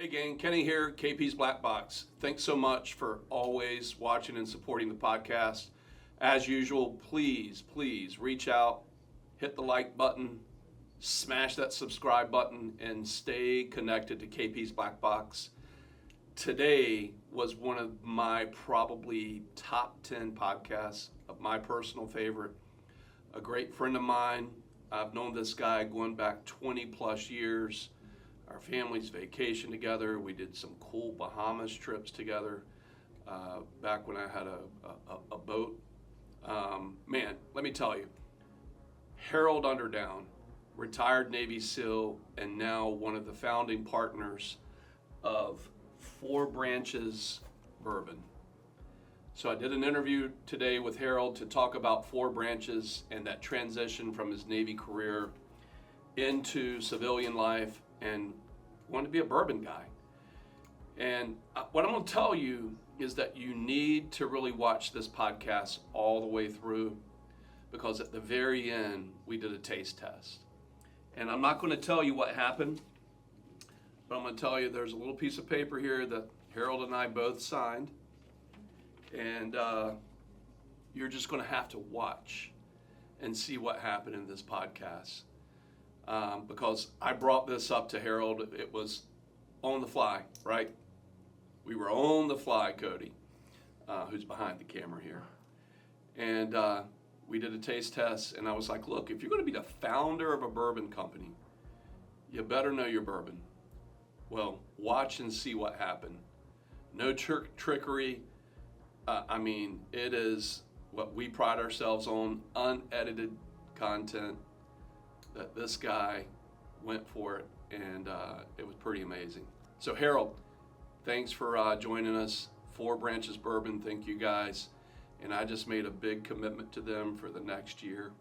Hey gang, Kenny here, KP's Blackbox. Thanks so much for always watching and supporting the podcast. As usual, please reach out, hit the like button, smash that subscribe button, and stay connected to KP's Blackbox. Today was one of my probably top 10 podcasts of my personal favorite. A great friend of mine. I've known this guy going back 20 plus years. Our families vacationed together. We did some cool Bahamas trips together back when I had a boat. Man, let me tell you, Harold Underdown, retired Navy SEAL, and now one of the founding partners of Four Branches Bourbon. So I did an interview today with Harold to talk about Four Branches and that transition from his Navy career into civilian life and wanted to be a bourbon guy. And what I'm going to tell you is that you need to really watch this podcast all the way through, because at the very end, we did a taste test. And I'm not going to tell you what happened, but I'm going to tell you there's a little piece of paper here that Harold and I both signed. And you're just going to have to watch and see what happened in this podcast. Because I brought this up to Harold. It was on the fly, right? We were on the fly, Cody, who's behind the camera here. And we did a taste test, and I was like, look, if you're going to be the founder of a bourbon company, you better know your bourbon. Well, watch and see what happened. No trickery. I mean, it is what we pride ourselves on, unedited content. That this guy went for it, and it was pretty amazing. So Harold, thanks for joining us. Four Branches Bourbon, thank you guys. And I just made a big commitment to them for the next year.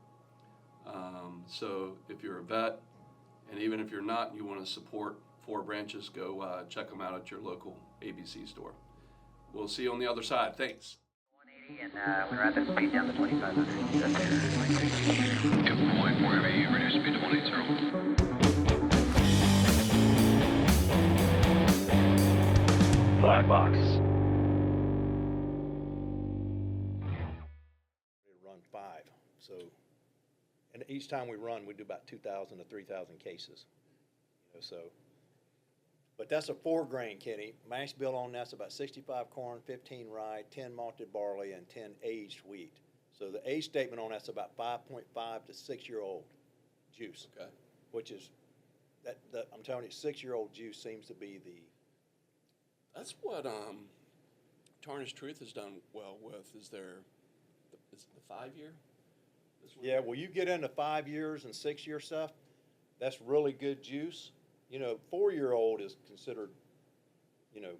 So if you're a vet, and even if you're not, and you want to support Four Branches, go check them out at your local ABC store. We'll see you on the other side. Thanks. And we're at the speed down to 2,500. Good point. Wherever you reduce speed to 180. Blackbox. Run 5. So, and each time we run, we do about 2,000 to 3,000 cases. But that's a 4-grain, Kenny. Mash bill on that's about 65 corn, 15 rye, 10 malted barley, and 10 aged wheat. So the age statement on that's about 5.5 to 6-year-old juice. Okay. Which is, that I'm telling you, 6-year-old juice seems to be the. That's what Tarnished Truth has done well with. Is it the 5-year? Yeah, well, you get into 5 years and 6-year stuff, that's really good juice. 4-year-old is considered, The 3-year.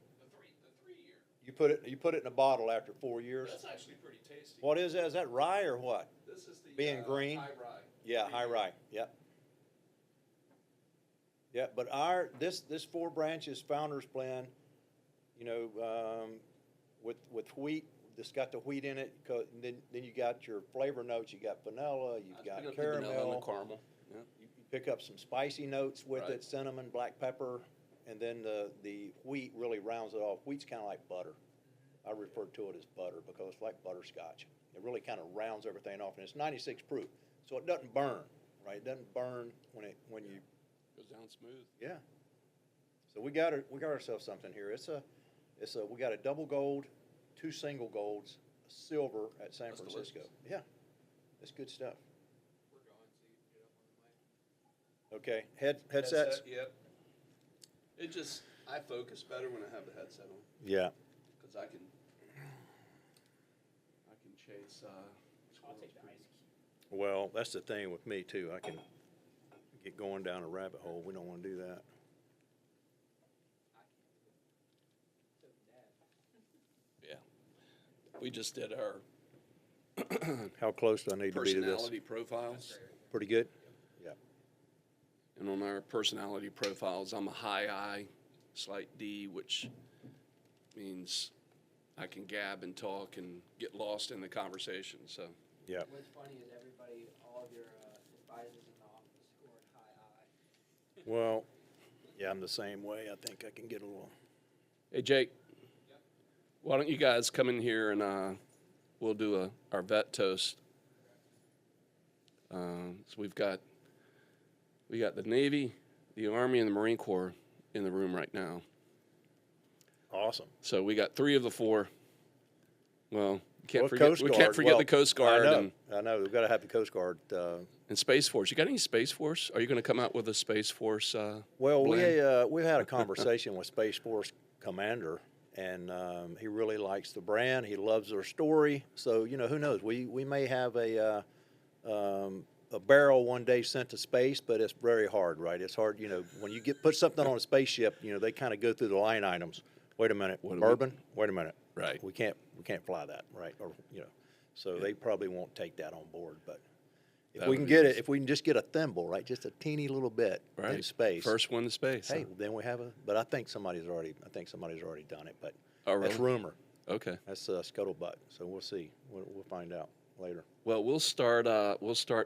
you put it in a bottle after 4 years. That's actually pretty tasty. What is that? Is that rye or what? This is the Being green? high rye. Yeah, high rye. Yep. Yeah, but this Four Branches Founders Blend, with wheat, that's got the wheat in it. Then you got your flavor notes. You got vanilla. You've got caramel. Vanilla and caramel. Yeah. You pick up some spicy notes with Right. it, cinnamon, black pepper, and then the wheat really rounds it off. Wheat's kind of like butter. I refer to it as butter because it's like butterscotch. It really kind of rounds everything off, and it's 96 proof, so it doesn't burn, right? It doesn't burn when you Goes down smooth. yeah. So we got ourselves something here. We got a double gold, 2 single golds, a silver at San That's Francisco. delicious. Yeah, it's good stuff. We're going, so you can get up on the mic. Okay, headsets. Yep. I focus better when I have the headset on, Yeah. because I can chase. I'll take the ice cube. Well, that's the thing with me too. I can get going down a rabbit hole. We don't want to do that. Yeah. We just did our How close do I need to be to this? personality profiles. Pretty good? Yeah. And on our personality profiles, I'm a high I, slight D, which means I can gab and talk and get lost in the conversation. So Yeah. What's funny is all of your advisors in the office scored high I. Well, Yeah, I'm the same way. I think I can get a little. Hey, Jake, why don't you guys come in here and we'll do our vet toast. So we got the Navy, the Army, and the Marine Corps in the room right now. Awesome. So we got 3 of the 4. Well, we can't Coast Guard. forget the Coast Guard I know. We've got to have the Coast Guard. and Space Force. You got any Space Force? Are you going to come out with a Space Force? Well, blend? we had a conversation with Space Force Commander, and he really likes the brand. He loves their story. So, who knows? We may have a barrel one day sent to space, but it's very hard, right? It's hard, when you put something on a spaceship, they kind of go through the line items. Wait a minute, bourbon? Wait a minute. Right. We can't fly that, right? Or, so they probably won't take that on board, but if That we would can be get nice. it, if we can just get a thimble, right, just a teeny little bit Right. in space. First one to space. Hey, huh? then we have but I think somebody's already done it, but Oh, that's really? rumor. Okay. That's scuttlebutt. So we'll see. We'll find out later. Well, we'll start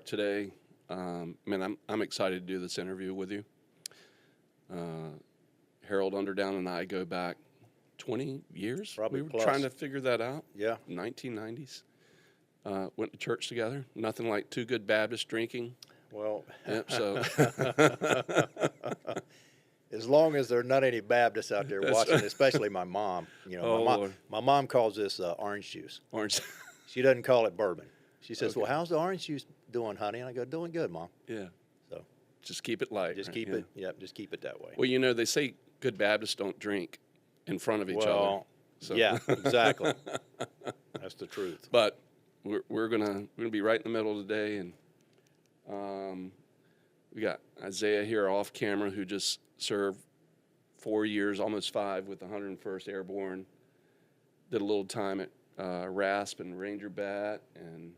today. Man, I'm excited to do this interview with you. Harold Underdown and I go back 20 years. Probably we were plus. trying to figure that out. Yeah. 1990s. Went to church together. Nothing like 2 good Baptists drinking. Well, Yep, so as long as there are not any Baptists out there watching, especially my mom. Oh, Lord. My mom calls this orange juice. orange. She doesn't call it bourbon. She says, Okay. "Well, how's the orange juice doing, honey?" And I go, "Doing good, Mom." Yeah. So Just keep it light. just right? keep Yeah. it. Yep, just keep it that way. Well, they say good Baptists don't drink in front of each other. Well, So. yeah, exactly. That's the truth. But we're gonna be right in the middle today, and we got Isaiah here off camera who just served 4 years, almost 5, with the 101st Airborne. Did a little time at RASP and Ranger Bat, and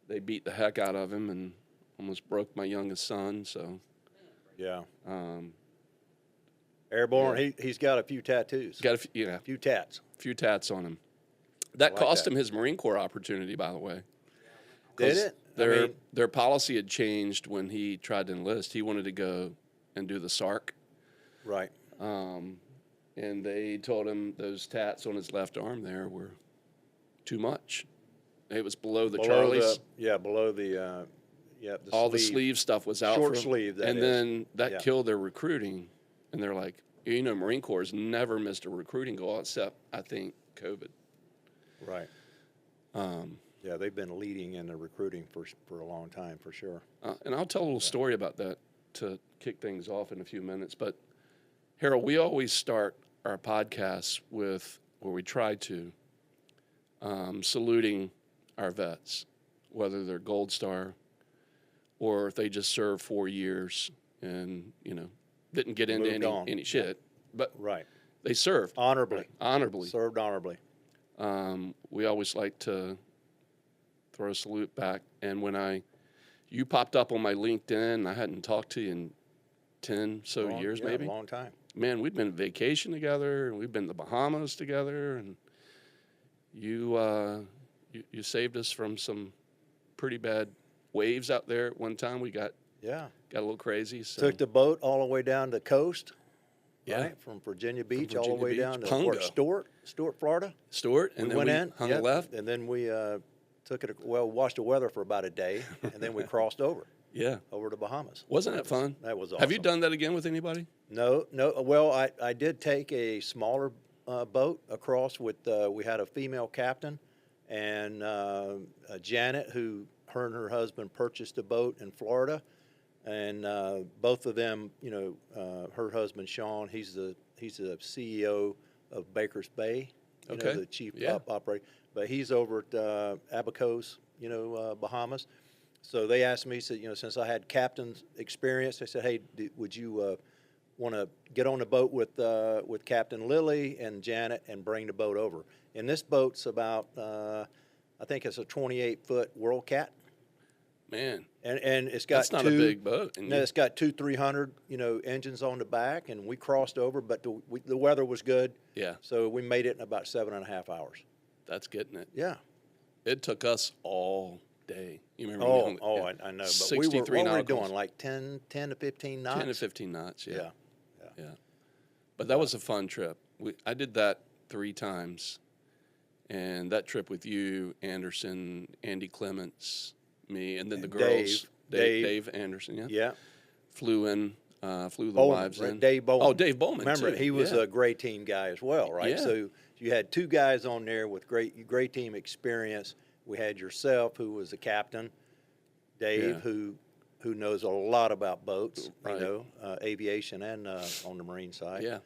they beat the heck out of him and almost broke my youngest son. So Yeah. um, Airborne. Yeah. He's got a few tattoos. got a few tats. few tats on him. That like cost that. him his Marine Corps opportunity, by the way. Did 'Cause it? Their policy had changed when he tried to enlist. He wanted to go and do the SARC, Right. and they told him those tats on his left arm there were too much. It was below the Charlies. Below the All the sleeve stuff was out. Short for him. sleeve, that and is. then that Yeah. killed their recruiting. And they're like, Marine Corps has never missed a recruiting goal except, I think, COVID. Right. Yeah, they've been leading in the recruiting for a long time, for sure. And I'll tell a little story about that to kick things off in a few minutes. But, Harold, we always start our podcasts with, or we try to, saluting our vets, whether they're Gold Star or if they just served 4 years and, didn't get into Moved on. any shit. But Right. they served. Honorably. Honorably. Served honorably. We always like to throw a salute back. And when you popped up on my LinkedIn, I hadn't talked to you in 10 years, Yeah, maybe. a long time. Man, we've been on vacation together, and we've been to the Bahamas together, and you saved us from some pretty bad waves out there at one time. We got Yeah. a little crazy. So Took the boat all the way down the coast. Yeah. Right? From Virginia Beach all Virginia the way Beach, down to Pungo. Stuart, Florida. Stuart, and We then went we in, hung yep, a left. and then we watched the weather for about a day, and then we crossed over Yeah. to Bahamas. Wasn't that fun? That was awesome. Have you done that again with anybody? No. Well, I did take a smaller boat across with. We had a female captain, and Janet, who her and her husband purchased a boat in Florida, and both of them, her husband Sean, he's the CEO of Baker's Bay, Okay. the chief Yeah. operator, but he's over at Abacos, Bahamas. So they asked me, said, since I had captain's experience, they said, hey, would you want to get on the boat with Captain Lilly and Janet and bring the boat over? And this boat's about, I think it's a 28-foot World Cat. Man, And it's got that's not a big boat. And No, it's got 300, engines on the back, and we crossed over, but the weather was good, yeah, so we made it in about 7.5 hours. that's getting it. Yeah. It took us all day. You remember? I know. But 63 what were we nauticals. doing? Like 10 to 15 knots? 10 to 15 knots, yeah. Yeah. But that was a fun trip. I did that 3 times. And that trip with you, Anderson, Andy Clements, me, and then the girls. Dave Anderson, yeah. Yeah. Flew the Bowman, wives right? in. Dave Bowman. Oh, Dave Bowman, Remember, too. he was Yeah. a great team guy as well, right? Yeah. So you had 2 guys on there with great team experience. We had yourself, who was the captain, Dave, Yeah. who knows a lot about boats, Right. aviation and on the marine side. Yeah.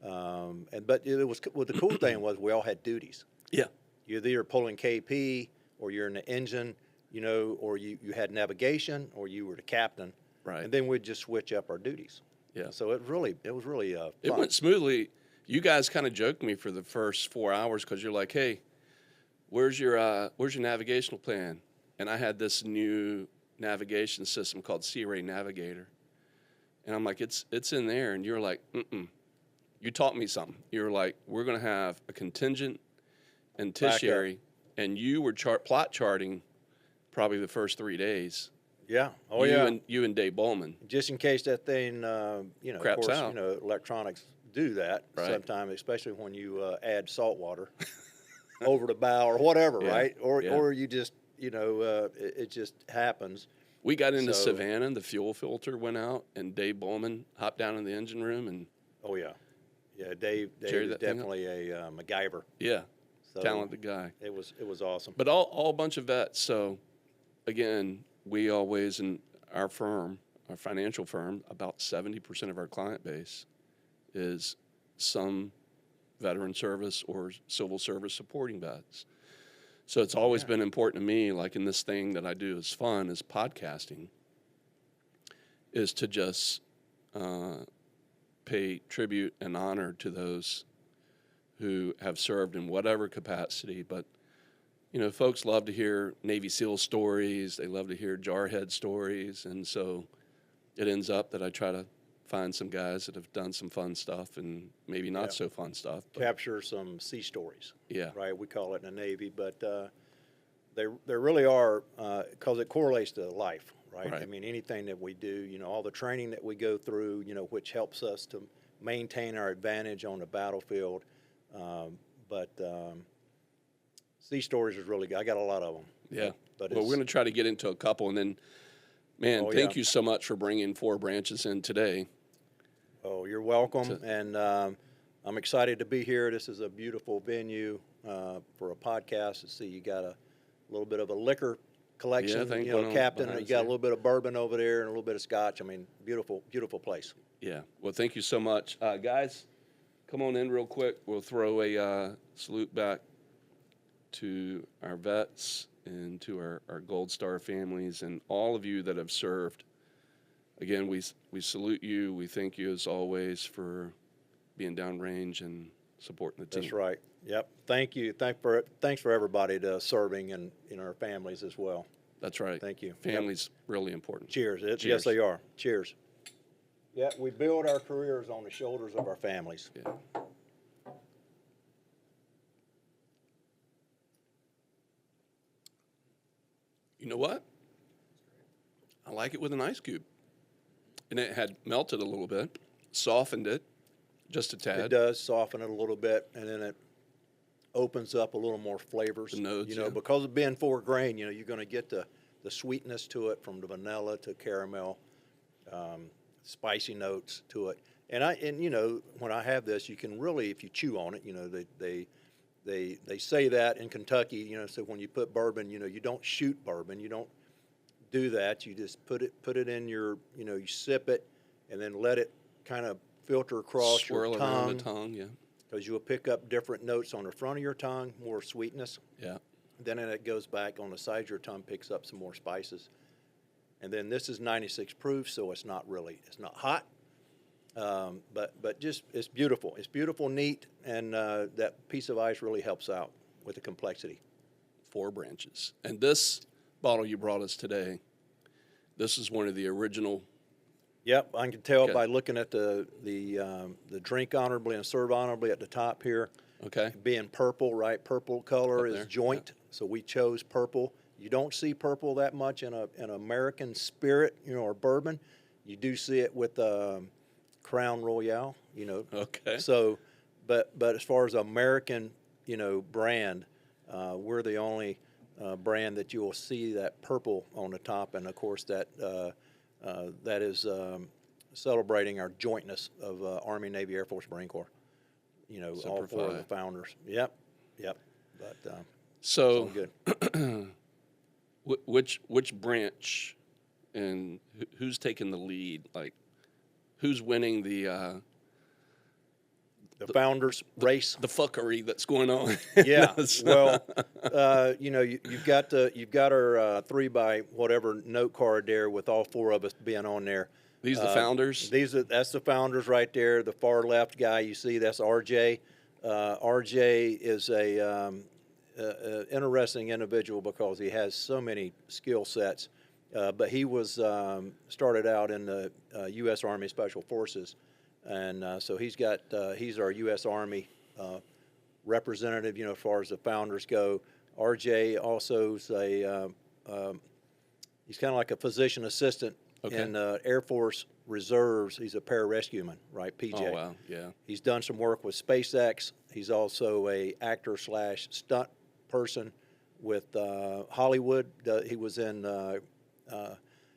But it was the cool thing was we all had duties. Yeah. You're either pulling KP or you're in the engine, or you had navigation or you were the captain. Right. And then we'd just switch up our duties. Yeah. So it was really fun. It went smoothly. You guys kind of joked me for the first 4 hours because you're like, hey, where's your navigational plan? And I had this new navigation system called Sea Ray Navigator. And I'm like, it's in there. And you're like, you taught me something. You were like, we're going to have a contingent and tertiary. And you were plot charting probably the first 3 days. Yeah. Oh, yeah. You and Dave Bowman. Just in case that thing, Craps of course, out. Electronics do that Right. sometimes, especially when you add salt water over the bow or whatever, Yeah. right? Or Yeah. or you just, it just happens. We got into So- Savannah, and the fuel filter went out, and Dave Bowman hopped down in the engine room, and Oh, yeah. Yeah, Dave Carry is that thing up. definitely a MacGyver. yeah, So talented guy. It was awesome. But all a bunch of vets. So, again, we always in our firm, our financial firm, about 70% of our client base is some veteran service or civil service supporting vets. So it's always been important to me, like in this thing that I do is fun, is podcasting, is to just pay tribute and honor to those who have served in whatever capacity. But, folks love to hear Navy SEAL stories. They love to hear jarhead stories. And so it ends up that I try to find some guys that have done some fun stuff and maybe not so fun stuff. But Capture some sea stories. yeah, Right, we call it in the Navy, but they really are, because it correlates to life, right? Right. I mean, anything that we do, all the training that we go through, which helps us to maintain our advantage on the battlefield. But sea stories is really good. I got a lot of them. yeah. But Well, we're going to try to get into a couple. And then, man, Oh, thank yeah. you so much for bringing 4 branches in today. Oh, you're welcome, and I'm excited to be here. This is a beautiful venue for a podcast. To see you got a little bit of a liquor collection, Yeah, I think one on Captain. behind You us got a here. little bit of bourbon over there and a little bit of scotch. I mean, beautiful, beautiful place. Yeah. Well, thank you so much. Guys, come on in real quick. We'll throw a salute back to our vets and to our Gold Star families and all of you that have served. Again, we salute you. We thank you as always for being downrange and supporting the team. That's right. Yep. Thank you. Thanks for everybody to serving and in our families as well. That's right. Thank you. Family's really important. Cheers. Yes, Cheers. they are. Cheers. Yeah, we build our careers on the shoulders of our families. Yeah. You know what? I like it with an ice cube. And it had melted a little bit, softened it just a tad. It does soften it a little bit, and then it opens up a little more flavors. The notes, yeah. Because of being 4 grain, you're going to get the sweetness to it from the vanilla to caramel, spicy notes to it. And when I have this, you can really, if you chew on it, they say that in Kentucky, so when you put bourbon, you don't shoot bourbon, you don't do that. You just put it in your, you sip it, and then let it kind of filter across Swirl your around tongue, the tongue, yeah. because you will pick up different notes on the front of your tongue, more sweetness. Yeah. Then it goes back on the side of your tongue, picks up some more spices. And then this is 96 proof, so it's not hot, but just it's beautiful. It's beautiful, neat, and that piece of ice really helps out with the complexity. 4 branches. And this bottle you brought us today, this is one of the original. Yep, I can tell Okay. by looking at the drink honorably and serve honorably at the top here. Okay. Being purple, right? Purple color Up is there, joint, so we chose purple. You don't see purple that much in an American spirit, or bourbon. You do see it with Crown Royale, Okay. So, but as far as American, brand, we're the only brand that you will see that purple on the top, and of course that is celebrating our jointness of Army, Navy, Air Force, Marine Corps. All four of the founders. Yep. But it's all So, good. which branch and who's taking the lead? Like, who's winning the founders race? the fuckery that's going on? Yeah. So- Well, you've got our 3 by whatever note card there with all 4 of us being on there. These the founders? That's the founders right there. The far left guy you see, that's RJ. RJ is a interesting individual because he has so many skill sets. But he was started out in the U.S. Army Special Forces, and so he's our U.S. Army representative. As far as the founders go. RJ also is he's kind of like a physician assistant. Okay. In Air Force Reserves. He's a pararescueman, right, PJ? Oh, wow, yeah. He's done some work with SpaceX. He's also a actor/stunt person with Hollywood. He was in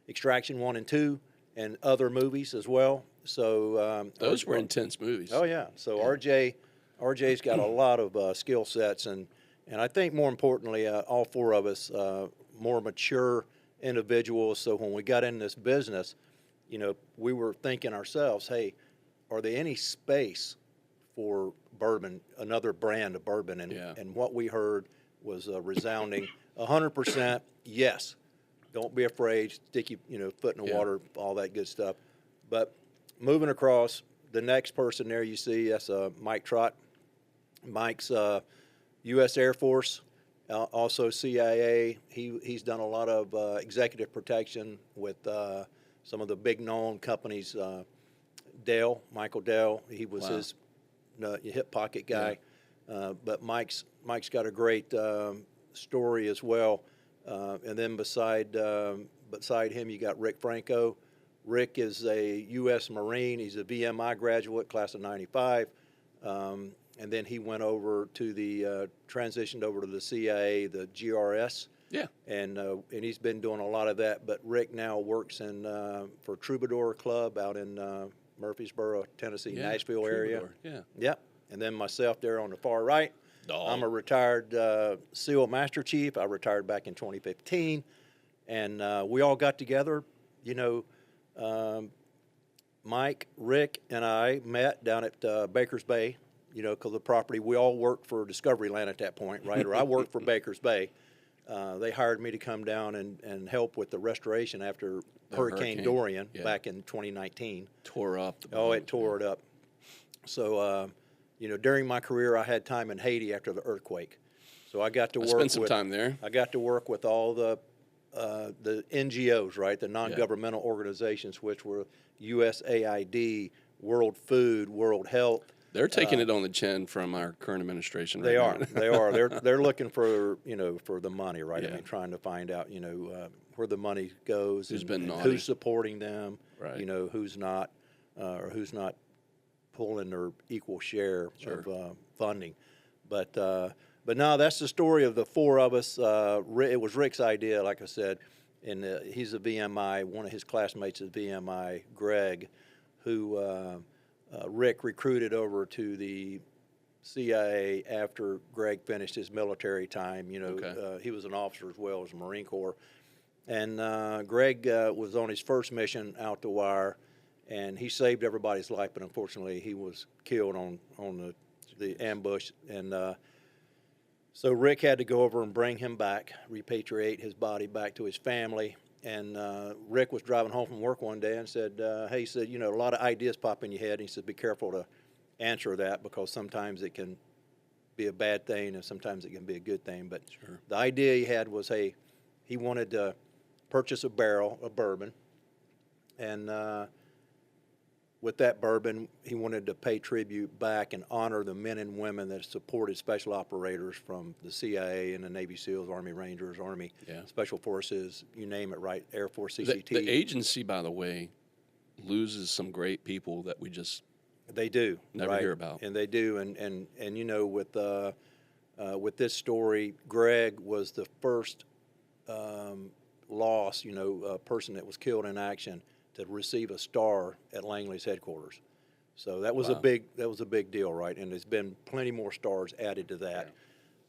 Extraction 1 and 2 and other movies as well. So Those were intense movies. Oh, yeah. So RJ's got a lot of skill sets, and I think more importantly, all 4 of us more mature individuals. So when we got in this business, we were thinking ourselves, hey, are there any space for bourbon, another brand of bourbon? And what we heard was a resounding 100% yes. Don't be afraid, stick your foot in the water, all that good stuff. But moving across, the next person there you see, that's Mike Trott. Mike's U.S. Air Force. Also CIA. He's done a lot of executive protection with some of the big known companies. Michael Dell. He was his hip pocket guy. Yeah. But Mike's got a great story as well. And then beside him, you got Rick Franco. Rick is a U.S. Marine. He's a VMI graduate, class of '95. And then he went over to transitioned over to the CIA, the GRS. Yeah. And he's been doing a lot of that. But Rick now works for Troubadour Club out in Murfreesboro, Tennessee, Nashville area. Yeah. Yep. And then myself there on the far right. Oh. I'm a retired SEAL Master Chief. I retired back in 2015. And we all got together, Mike, Rick, and I met down at Baker's Bay. Because the property, we all worked for Discovery Land at that point, right? Or I worked for Baker's Bay. They hired me to come down and help with the restoration after Hurricane Dorian back in 2019. Tore up. It tore it up. So, during my career, I had time in Haiti after the earthquake. So I got to work. Spent some time there. I got to work with all the NGOs, right? The non-governmental organizations, which were USAID, World Food, World Health. They're taking it on the chin from our current administration. They right are. now. They are. They're looking for for the money, right? Yeah. I mean, trying to find out where the money goes, Who's and, been and naughty. who's supporting them, Right. Who's not, or who's not pulling their equal share of funding. But no, that's the story of the 4 of us. It was Rick's idea, like I said, and he's a VMI. One of his classmates is VMI, Greg, who. Rick recruited over to the CIA after Greg finished his military time. He was an officer as well as a Marine Corps. And Greg was on his first mission out to wire, and he saved everybody's life, but unfortunately he was killed on the ambush. And so Rick had to go over and bring him back, repatriate his body back to his family. And Rick was driving home from work one day and said, hey, he said, a lot of ideas pop in your head. And he said, be careful to answer that because sometimes it can be a bad thing and sometimes it can be a good thing. But the idea he had was, hey, he wanted to purchase a barrel of bourbon. And with that bourbon, he wanted to pay tribute back and honor the men and women that supported special operators from the CIA and the Navy SEALs, Army Rangers, Army Special Forces, you name it, right? Air Force, CCT. The agency, by the way, loses some great people that we just They do. never right? hear about. And they do. And you know, with this story, Greg was the first loss, person that was killed in action to receive a star at Langley's headquarters. So that was Wow. a big deal, right? And there's been plenty more stars added to that.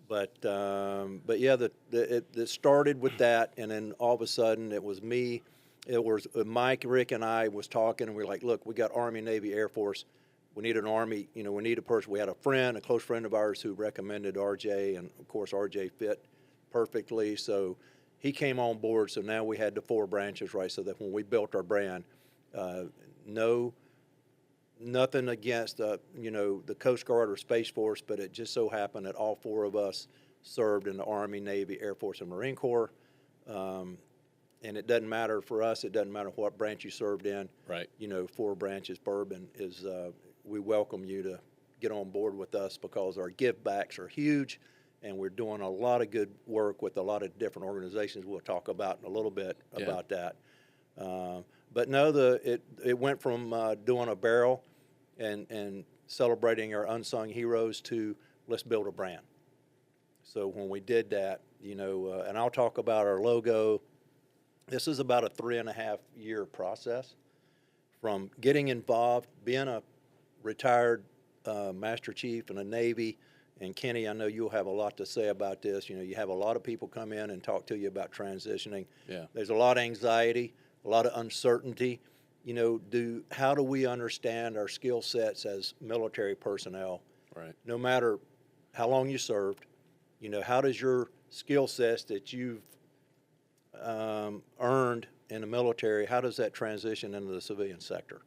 But yeah, it started with that, and then all of a sudden it was me. It was Mike, Rick, and I was talking, and we were like, look, we got Army, Navy, Air Force. We need an Army, we need a person. We had a close friend of ours who recommended RJ, and of course RJ fit perfectly. So he came on board. So now we had the 4 branches, right? So that when we built our brand, nothing against the Coast Guard or Space Force, but it just so happened that all 4 of us served in the Army, Navy, Air Force, and Marine Corps. And it doesn't matter for us. It doesn't matter what branch you served in. Right. 4 branches. Bourbon is. We welcome you to get on board with us because our give backs are huge, and we're doing a lot of good work with a lot of different organizations. We'll talk about in a little bit about that. But no, it went from doing a barrel and celebrating our unsung heroes to let's build a brand. So when we did that, and I'll talk about our logo. This is about a 3.5-year process from getting involved, being a retired Master Chief in the Navy. And Kenny, I know you'll have a lot to say about this. You have a lot of people come in and talk to you about transitioning. Yeah. There's a lot of anxiety, a lot of uncertainty. How do we understand our skill sets as military personnel? Right. No matter how long you served, how does your skill sets that you've earned in the military, how does that transition into the civilian sector?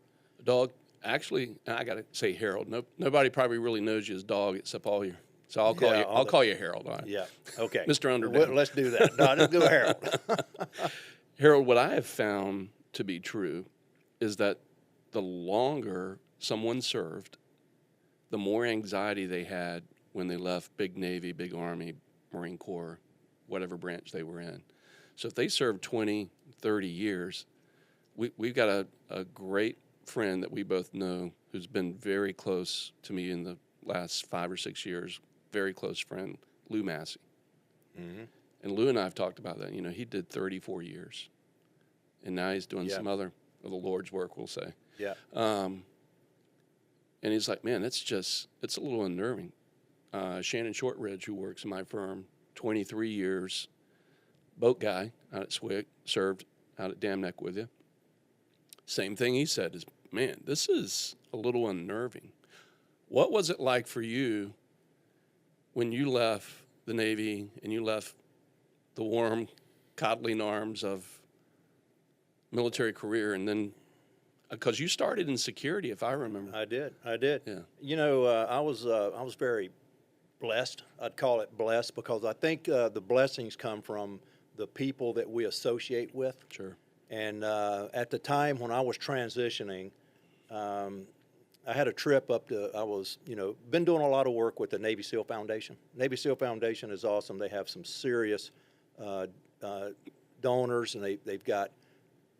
Dog, actually, I got to say Harold. Nobody probably really knows you as Dog except all your. So I'll call I'll call you Harold. All right. Yeah. Okay. Mr. Underdown. Well, let's do that. No, just do Harold. Harold, what I have found to be true is that the longer someone served, the more anxiety they had when they left big Navy, big Army, Marine Corps, whatever branch they were in. So if they served 20, 30 years, we've got a great friend that we both know who's been very close to me in the last 5 or 6 years, very close friend, Lou Massey. Mm-hmm. And Lou and I have talked about that. He did 34 years. And now he's doing some other of the Lord's work, we'll say. Yeah. And he's like, man, it's a little unnerving. Shannon Shortridge, who works in my firm, 23 years, boat guy out at Swick, served out at Dam Neck with you. Same thing he said is, man, this is a little unnerving. What was it like for you when you left the Navy and you left the warm, coddling arms of military career, and then because you started in security, if I remember? I did. Yeah. I was very blessed. I'd call it blessed because I think the blessings come from the people that we associate with. Sure. And at the time when I was transitioning, I had a trip up to, been doing a lot of work with the Navy SEAL Foundation. Navy SEAL Foundation is awesome. They have some serious donors, and they've got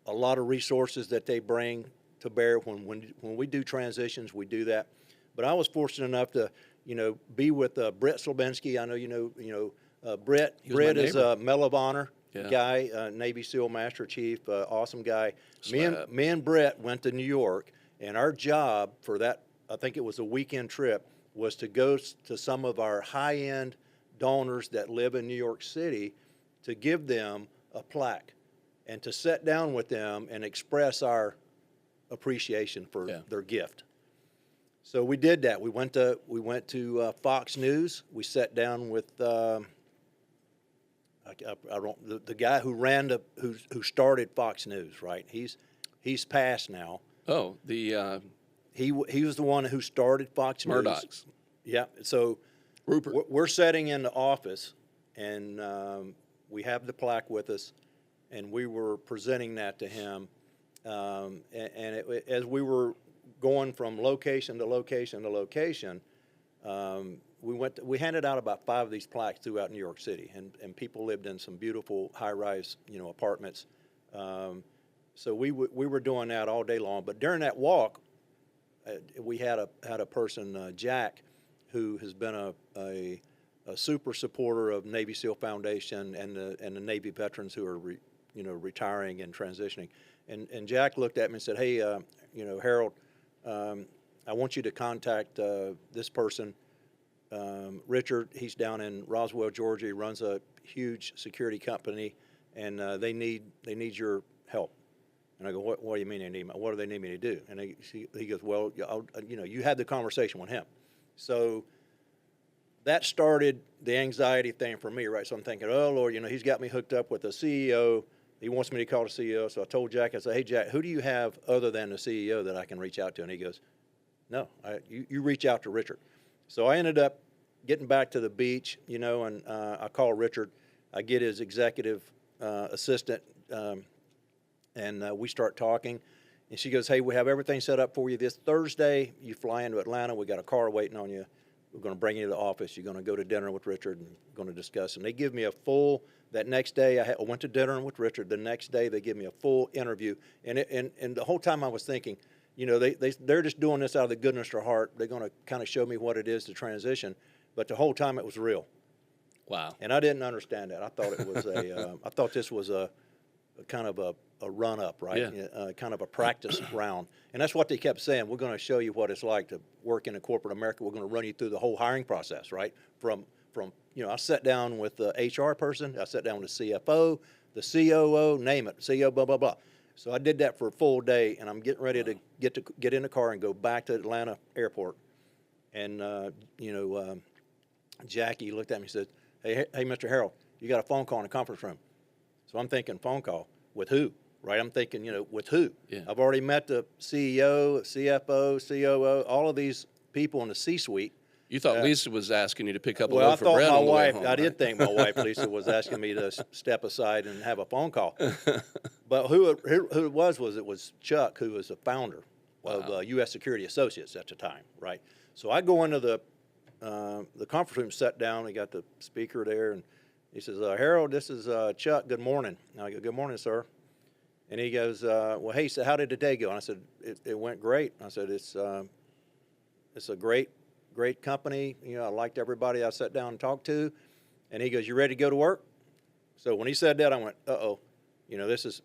a lot of resources that they bring to bear. When we do transitions, we do that. But I was fortunate enough to, be with Britt Slabensky. I know Britt. Britt is a Medal of Honor guy, Navy SEAL Master Chief, awesome guy. Me and Britt went to New York, and our job for that, I think it was a weekend trip, was to go to some of our high-end donors that live in New York City to give them a plaque and to sit down with them and express our appreciation for their gift. So we did that. We went to Fox News. We sat down with the guy who who started Fox News. Right, he's passed now. Oh, the he was the one who started Fox News. Murdoch's. Yeah. So Rupert. We're sitting in the office, and we have the plaque with us, and we were presenting that to him. As we were going from location to location to location, we handed out about 5 of these plaques throughout New York City, and people lived in some beautiful high-rise, apartments. So we were doing that all day long. But during that walk, we had a person, Jack, who has been a super supporter of Navy SEAL Foundation and the Navy veterans who are retiring and transitioning. And Jack looked at me and said, "Hey, Harold, I want you to contact this person, Richard. He's down in Roswell, Georgia. He runs a huge security company, and they need your help." And I go, "What do you mean they need me? What do they need me to do?" And he goes, "Well, you had the conversation with him." So that started the anxiety thing for me, right? So I'm thinking, "Oh Lord, he's got me hooked up with the CEO. He wants me to call the CEO." So I told Jack, I said, "Hey Jack, who do you have other than the CEO that I can reach out to?" And he goes, "No, you reach out to Richard." So I ended up getting back to the beach, and I call Richard. I get his executive assistant, and we start talking. And she goes, "Hey, we have everything set up for you this Thursday. You fly into Atlanta. We got a car waiting on you. We're going to bring you to the office. You're going to go to dinner with Richard and going to discuss." And they give me a full, that next day I went to dinner with Richard. The next day they give me a full interview. And the whole time I was thinking, they're just doing this out of the goodness of their heart. They're going to kind of show me what it is to transition. But the whole time it was real. Wow. And I didn't understand that. I thought it was I thought this was a kind of a run-up, right? Yeah. Kind of a practice round. And that's what they kept saying. "We're going to show you what it's like to work in a corporate America. We're going to run you through the whole hiring process," right? From I sat down with the HR person. I sat down with the CFO, the COO, name it, CEO, blah, blah, blah. So I did that for a full day, and I'm getting ready to get in the car and go back to Atlanta airport. And, Jackie looked at me and said, hey, Mr. Harold, you got a phone call in the conference room." So I'm thinking, phone call with who, right? I'm thinking, with who? Yeah. I've already met the CEO, CFO, COO, all of these people in the C-suite. You thought Lisa was asking you to pick up a Well, I loaf of bread thought on my the way wife, home, I right? did think my wife, Lisa, was asking me to step aside and have a phone call. But who it was Chuck, who was the founder of U.S. Security Associates at the time, right? So I go into the conference room, sat down, we got the speaker there, and he says, "Harold, this is Chuck, good morning." And I go, "Good morning, sir." And he goes, "Well, hey," he said, "how did the day go?" And I said, it went great. I said, it's a great company. I liked everybody I sat down and talked to." And he goes, "You ready to go to work?" So when he said that, I went, uh-oh, this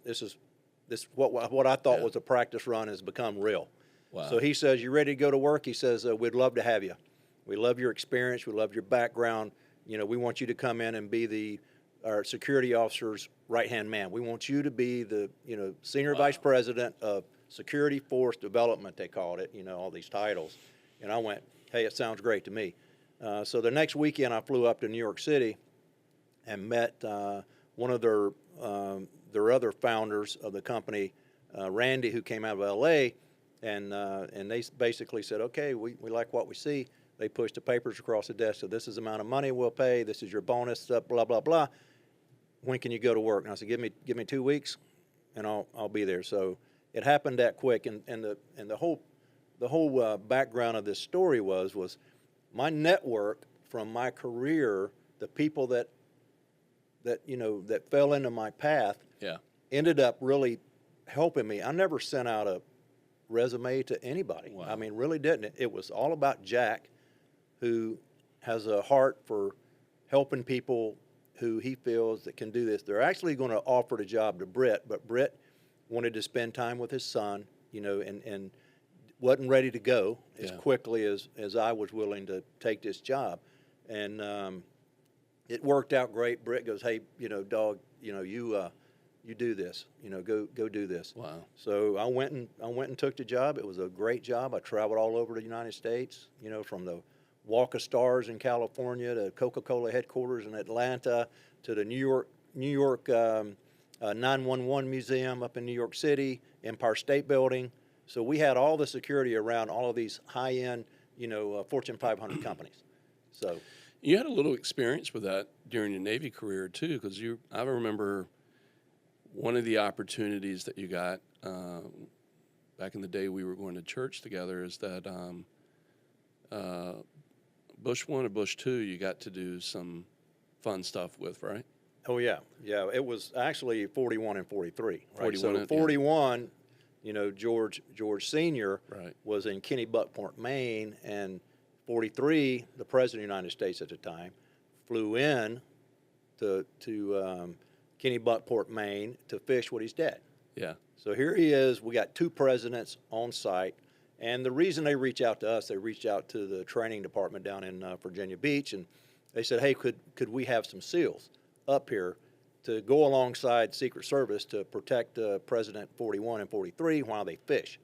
what I thought was a practice run has become real. Wow. So he says, "You ready to go to work?" He says, "We'd love to have you. We love your experience. We love your background. We want you to come in and be our security officer's right-hand man. We want you to be the, senior vice president of security force development," they called it, all these titles. And I went, "Hey, it sounds great to me." So the next weekend I flew up to New York City and met one of their other founders of the company, Randy, who came out of L.A., and they basically said, "Okay, we like what we see." They pushed the papers across the desk. So "This is the amount of money we'll pay. This is your bonus, blah, blah, blah. When can you go to work?" And I said, give me 2 weeks and I'll be there. So it happened that quick. And the whole background of this story was my network from my career, the people that fell into my path ended up really helping me. I never sent out a resume to anybody. Wow. I mean, really didn't. It was all about Jack, who has a heart for helping people who he feels that can do this. They're actually going to offer the job to Britt, but Britt wanted to spend time with his son, and wasn't ready to go as quickly as I was willing to take this job. And it worked out great. Britt goes, "Hey, dog, you do this, go do this." Wow. So I went and took the job. It was a great job. I traveled all over the United States, from the Walk of Stars in California to Coca-Cola headquarters in Atlanta to the New York 911 Museum up in New York City, Empire State Building. So we had all the security around all of these high-end, Fortune 500 companies. So You had a little experience with that during your Navy career too, because I remember one of the opportunities that you got back in the day we were going to church together is that Bush 1 or Bush 2 you got to do some fun stuff with, right? Oh, yeah. Yeah, it was actually 41 and 43. Right? 41 So and- 41, George Sr. Right. was in Kennebunkport, Maine, and 43, the President of the United States at the time, flew in to Kennebunkport, Maine to fish with his dad. Yeah. So here he is. We got 2 presidents on site. And the reason they reach out to us, they reached out to the training department down in Virginia Beach, and they said, hey, could we have some SEALs up here to go alongside Secret Service to protect President 41 and 43 while they fish?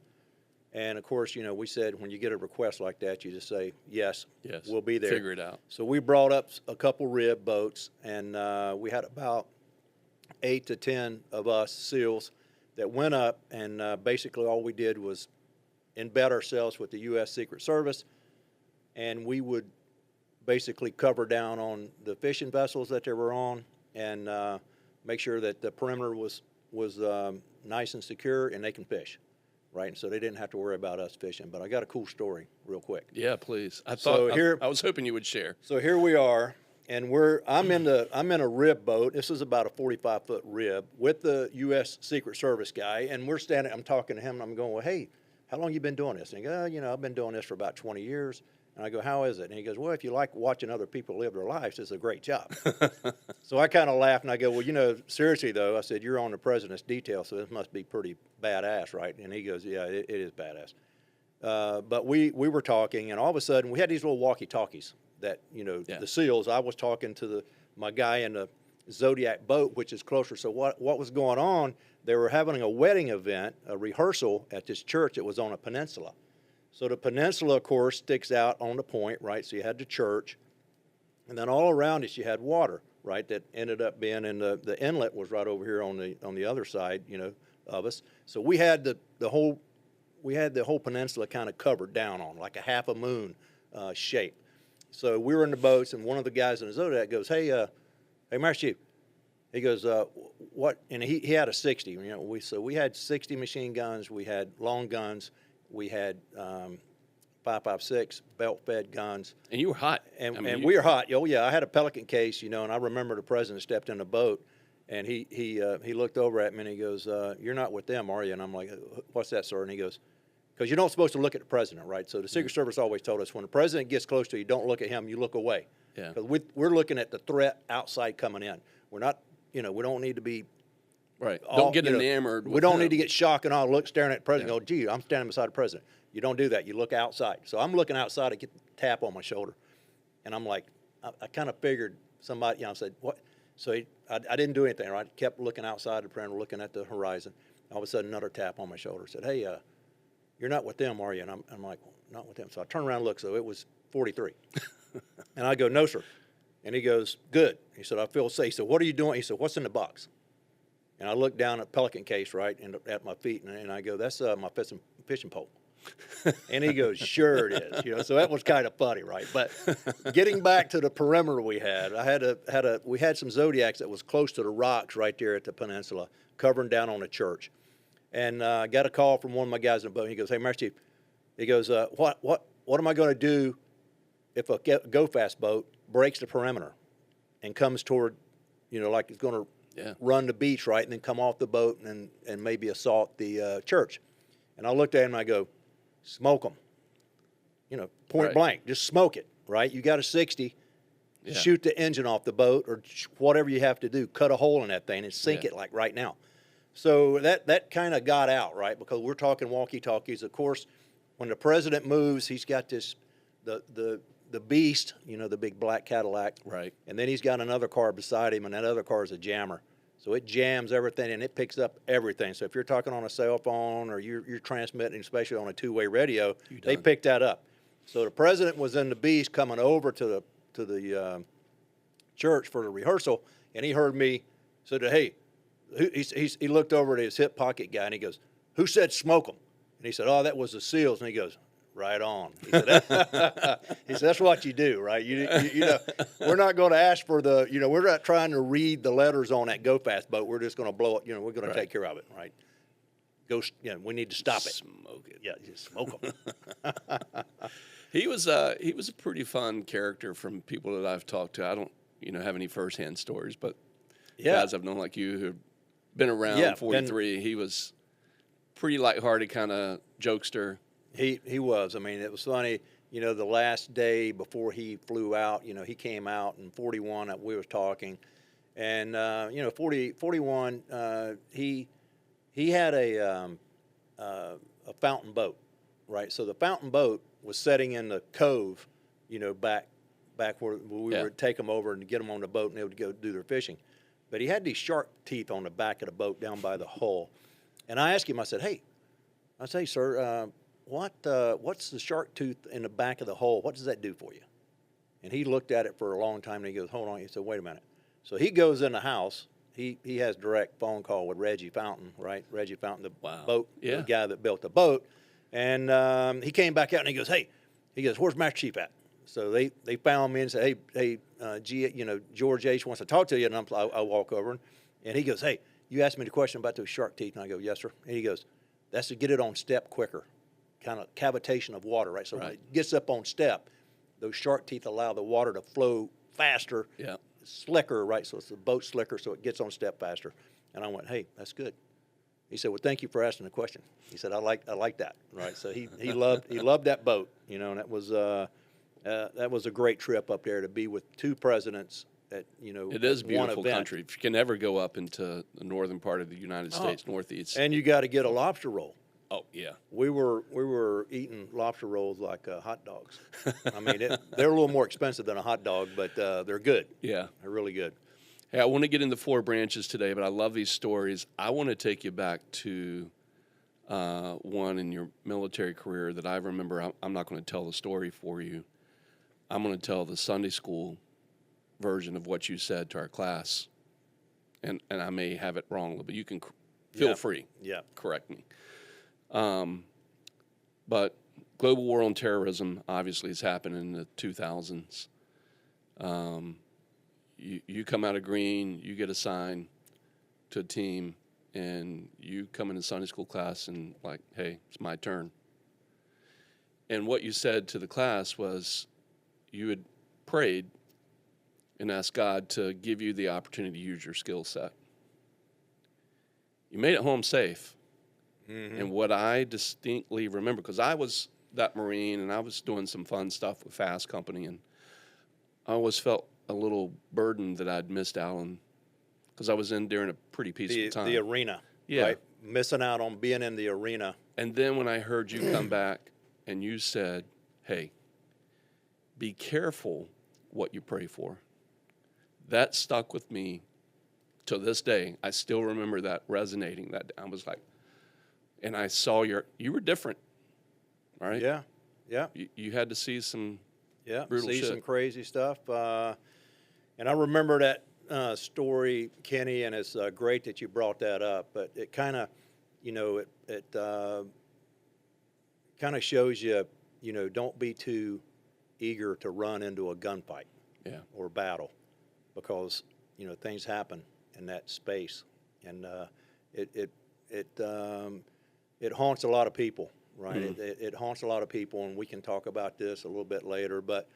And, of course, we said when you get a request like that, you just say, yes, we'll be there. Figure it out. So we brought up a couple rib boats, and we had about 8 to 10 of us SEALs that went up, and basically all we did was embed ourselves with the U.S. Secret Service, and we would basically cover down on the fishing vessels that they were on and make sure that the perimeter was nice and secure and they can fish, right? And so they didn't have to worry about us fishing. But I got a cool story real quick. Yeah, please. I was hoping you would share. So here we are, and I'm in a rib boat. This is about a 45-foot rib with the U.S. Secret Service guy, and we're standing. I'm talking to him, and I'm going, well, hey, how long you been doing this? And he goes, I've been doing this for about 20 years. And I go, how is it? And he goes, well, if you like watching other people live their lives, it's a great job. So I kind of laughed, and I go, well, seriously, though, I said, you're on the president's detail, so this must be pretty badass, right? And he goes, yeah, it is badass. But we were talking, and all of a sudden, we had these little walkie-talkies that, the SEALs, I was talking to my guy in the Zodiac boat, which is closer. So what was going on, they were having a wedding event, a rehearsal at this church that was on a peninsula. So the peninsula, of course, sticks out on the point, right? So you had the church, and then all around it you had water, right? That ended up being in the inlet was right over here on the other side, of us. So we had the whole peninsula kind of covered down on like a half a moon shape. So we were in the boats, and one of the guys in the Zodiac goes, hey, Master Chief. He goes, what? And he had a 60. We had 60 machine guns. We had long guns. We had 5.56 belt-fed guns. And you were hot. And we were hot. Oh, yeah. I had a Pelican case, and I remember the president stepped in the boat, and he looked over at me, and he goes, you're not with them, are you? And I'm like, what's that, sir? And he goes, because you're not supposed to look at the president, right? So the Secret Service always told us when the president gets close to you, don't look at him, you look away. Yeah. Because we're looking at the threat outside coming in. We're not, we don't need to be. Right. Don't get enamored. We don't need to get shocked and all staring at the president and go, gee, I'm standing beside the president. You don't do that. You look outside. So I'm looking outside to get the tap on my shoulder. And I'm like, I kind of figured somebody, I said, what? So I didn't do anything, right? Kept looking outside the perimeter, looking at the horizon. All of a sudden, another tap on my shoulder. Said, hey, you're not with them, are you? And I'm like, well, not with them. So I turned around and looked. So it was 43. And I go, no, sir. And he goes, good. He said, I feel safe. He said, what are you doing? He said, what's in the box? And I looked down at Pelican case, right, at my feet, and I go, that's my fishing pole. And he goes, sure it is. So that was kind of funny, right? But getting back to the perimeter we had, we had some Zodiacs that was close to the rocks right there at the peninsula, covering down on the church. And I got a call from one of my guys in the boat. He goes, hey, Master Chief, he goes, what am I going to do if a go-fast boat breaks the perimeter and comes toward, like it's going to run the beach, right, and then come off the boat and maybe assault the church? And I looked at him and I go, smoke them. Point blank, just smoke it, right? You got a 60, shoot the engine off the boat or whatever you have to do, cut a hole in that thing and sink it like right now. So that kind of got out, right, because we're talking walkie-talkies. Of course, when the president moves, he's got this, the beast, the big black Cadillac. Right. And then he's got another car beside him, and that other car is a jammer. So it jams everything, and it picks up everything. So if you're talking on a cell phone or you're transmitting, especially on a two-way radio, they pick that up. So the president was in the beast coming over to the church for the rehearsal, and he heard me said, hey, he looked over at his hip pocket guy, and he goes, who said smoke them? And he said, oh, that was the SEALs. And he goes, right on. He said, that's what you do, right? We're not going to ask for we're not trying to read the letters on that go fast boat. We're just going to blow it. We're going to take care of it, right? We need to stop it. Smoke it. Yeah, just smoke them. He was a pretty fun character from people that I've talked to. I don't, have any firsthand stories, but guys I've known like you who've been around Yeah, 43. He was pretty lighthearted kind of jokester. He was. I mean, it was funny. You know, the last day before he flew out, you know, he came out in 41. We was talking, and you know, 41. He had a fountain boat, right? So the fountain boat was setting in the cove, you know, back where we would take them over and get them on the boat, and they would go do their fishing. But he had these shark teeth on the back of the boat down by the hull. And I asked him, I said, hey, sir, what's the shark tooth in the back of the hull? What does that do for you? And he looked at it for a long time, and he goes, hold on. He said, wait a minute. So he goes in the house. He has direct phone call with Reggie Fountain, right? Reggie Fountain, the boat, the guy that built the boat. And he came back out, and he goes, hey, where's Master Chief at? So they found me and said, hey, you know, George H. wants to talk to you. And I walk over, and he goes, hey, you asked me the question about those shark teeth. And I go, yes, sir. And he goes, that's to get it on step quicker, kind of cavitation of water, right? So when it gets up on step, those shark teeth allow the water to flow faster, slicker, right? So it's the boat slicker, so it gets on step faster. And I went, hey, that's good. He said, well, thank you for asking the question. He said, I like that, right? So he loved that boat, you know, and that was a great trip up there to be with two presidents at, you know, it is one beautiful event. country. If you can ever go up into the northern part of the United States, northeast. And you got to get a lobster roll. Oh yeah, we were eating lobster rolls like hot dogs. I mean, they're a little more expensive than a hot dog, but they're good. Yeah, they're really good. Hey, I want to get into Four Branches today, but I love these stories. I want to take you back to one in your military career that I remember. I'm not going to tell the story for you. I'm going to tell the Sunday school version of what you said to our class, and I may have it wrong, but you can feel free. Yeah, correct me. But global war on terrorism obviously has happened in the 2000s. You come out of Green, you get assigned to a team, and you come into Sunday school class and like, hey, it's my turn. And what you said to the class was you had prayed and asked God to give you the opportunity to use your skill set. You made it home safe. Mm-hmm. And what I distinctly remember, because I was that Marine and I was doing some fun stuff with Fast Company, and I always felt a little burdened that I'd missed out on, because I was in during a pretty peaceful time. The arena, right? Missing out on being in the arena. And then when I heard you come back and you said, hey, be careful what you pray for, that stuck with me to this day. I still remember that resonating. That I was like, and I saw you were different, right? Yeah. You had to see some brutal see shit. some crazy stuff. And I remember that story, Kenny, and it's great that you brought that up. But it kind of, you know, it kind of shows you, you know, don't be too eager to run into a gunfight or battle, because, you know, things happen in that space, and it haunts a lot of people, right? Mm-hmm. It haunts a lot of people, and we can talk about this a little bit later, but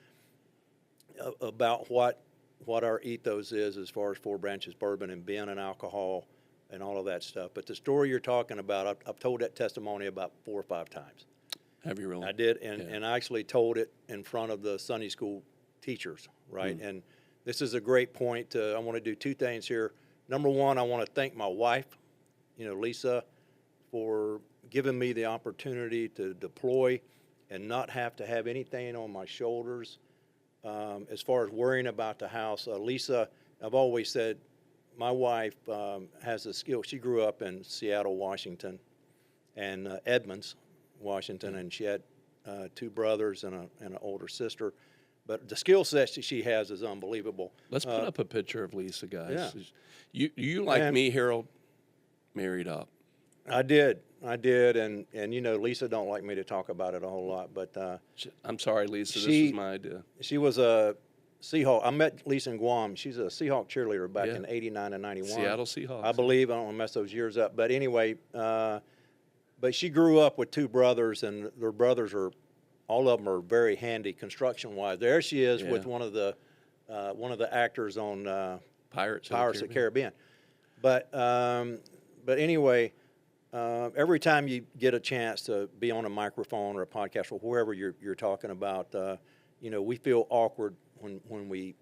about what our ethos is as far as Four Branches Bourbon and being an alcohol and all of that stuff. But the story you're talking about, I've told that testimony about 4 or 5 times. Have you really? I did, and I actually told it in front of the Sunday school teachers, right? Mm. And this is a great point. I want to do 2 things here. Number one, I want to thank my wife, you know, Lisa, for giving me the opportunity to deploy and not have to have anything on my shoulders as far as worrying about the house. Lisa, I've always said, my wife has a skill. She grew up in Seattle, Washington, and Edmonds, Washington, and she had 2 brothers and an older sister. But the skill set she has is unbelievable. Let's put up a picture of Lisa, guys. Yeah. You like me, Harold, married up. I did, and you know, Lisa don't like me to talk about it a whole lot, but I'm sorry, Lisa. This was my idea. She was a Seahawk. I met Lisa in Guam. She's a Seahawk cheerleader back in '89 and '91. Seattle Seahawks. I believe. I don't want to mess those years up, but anyway, but she grew up with 2 brothers, and their brothers are, all of them are very handy construction-wise. There she is with one of the actors on Pirates of the Caribbean. But anyway, every time you get a chance to be on a microphone or a podcast or wherever you're talking about, we feel awkward when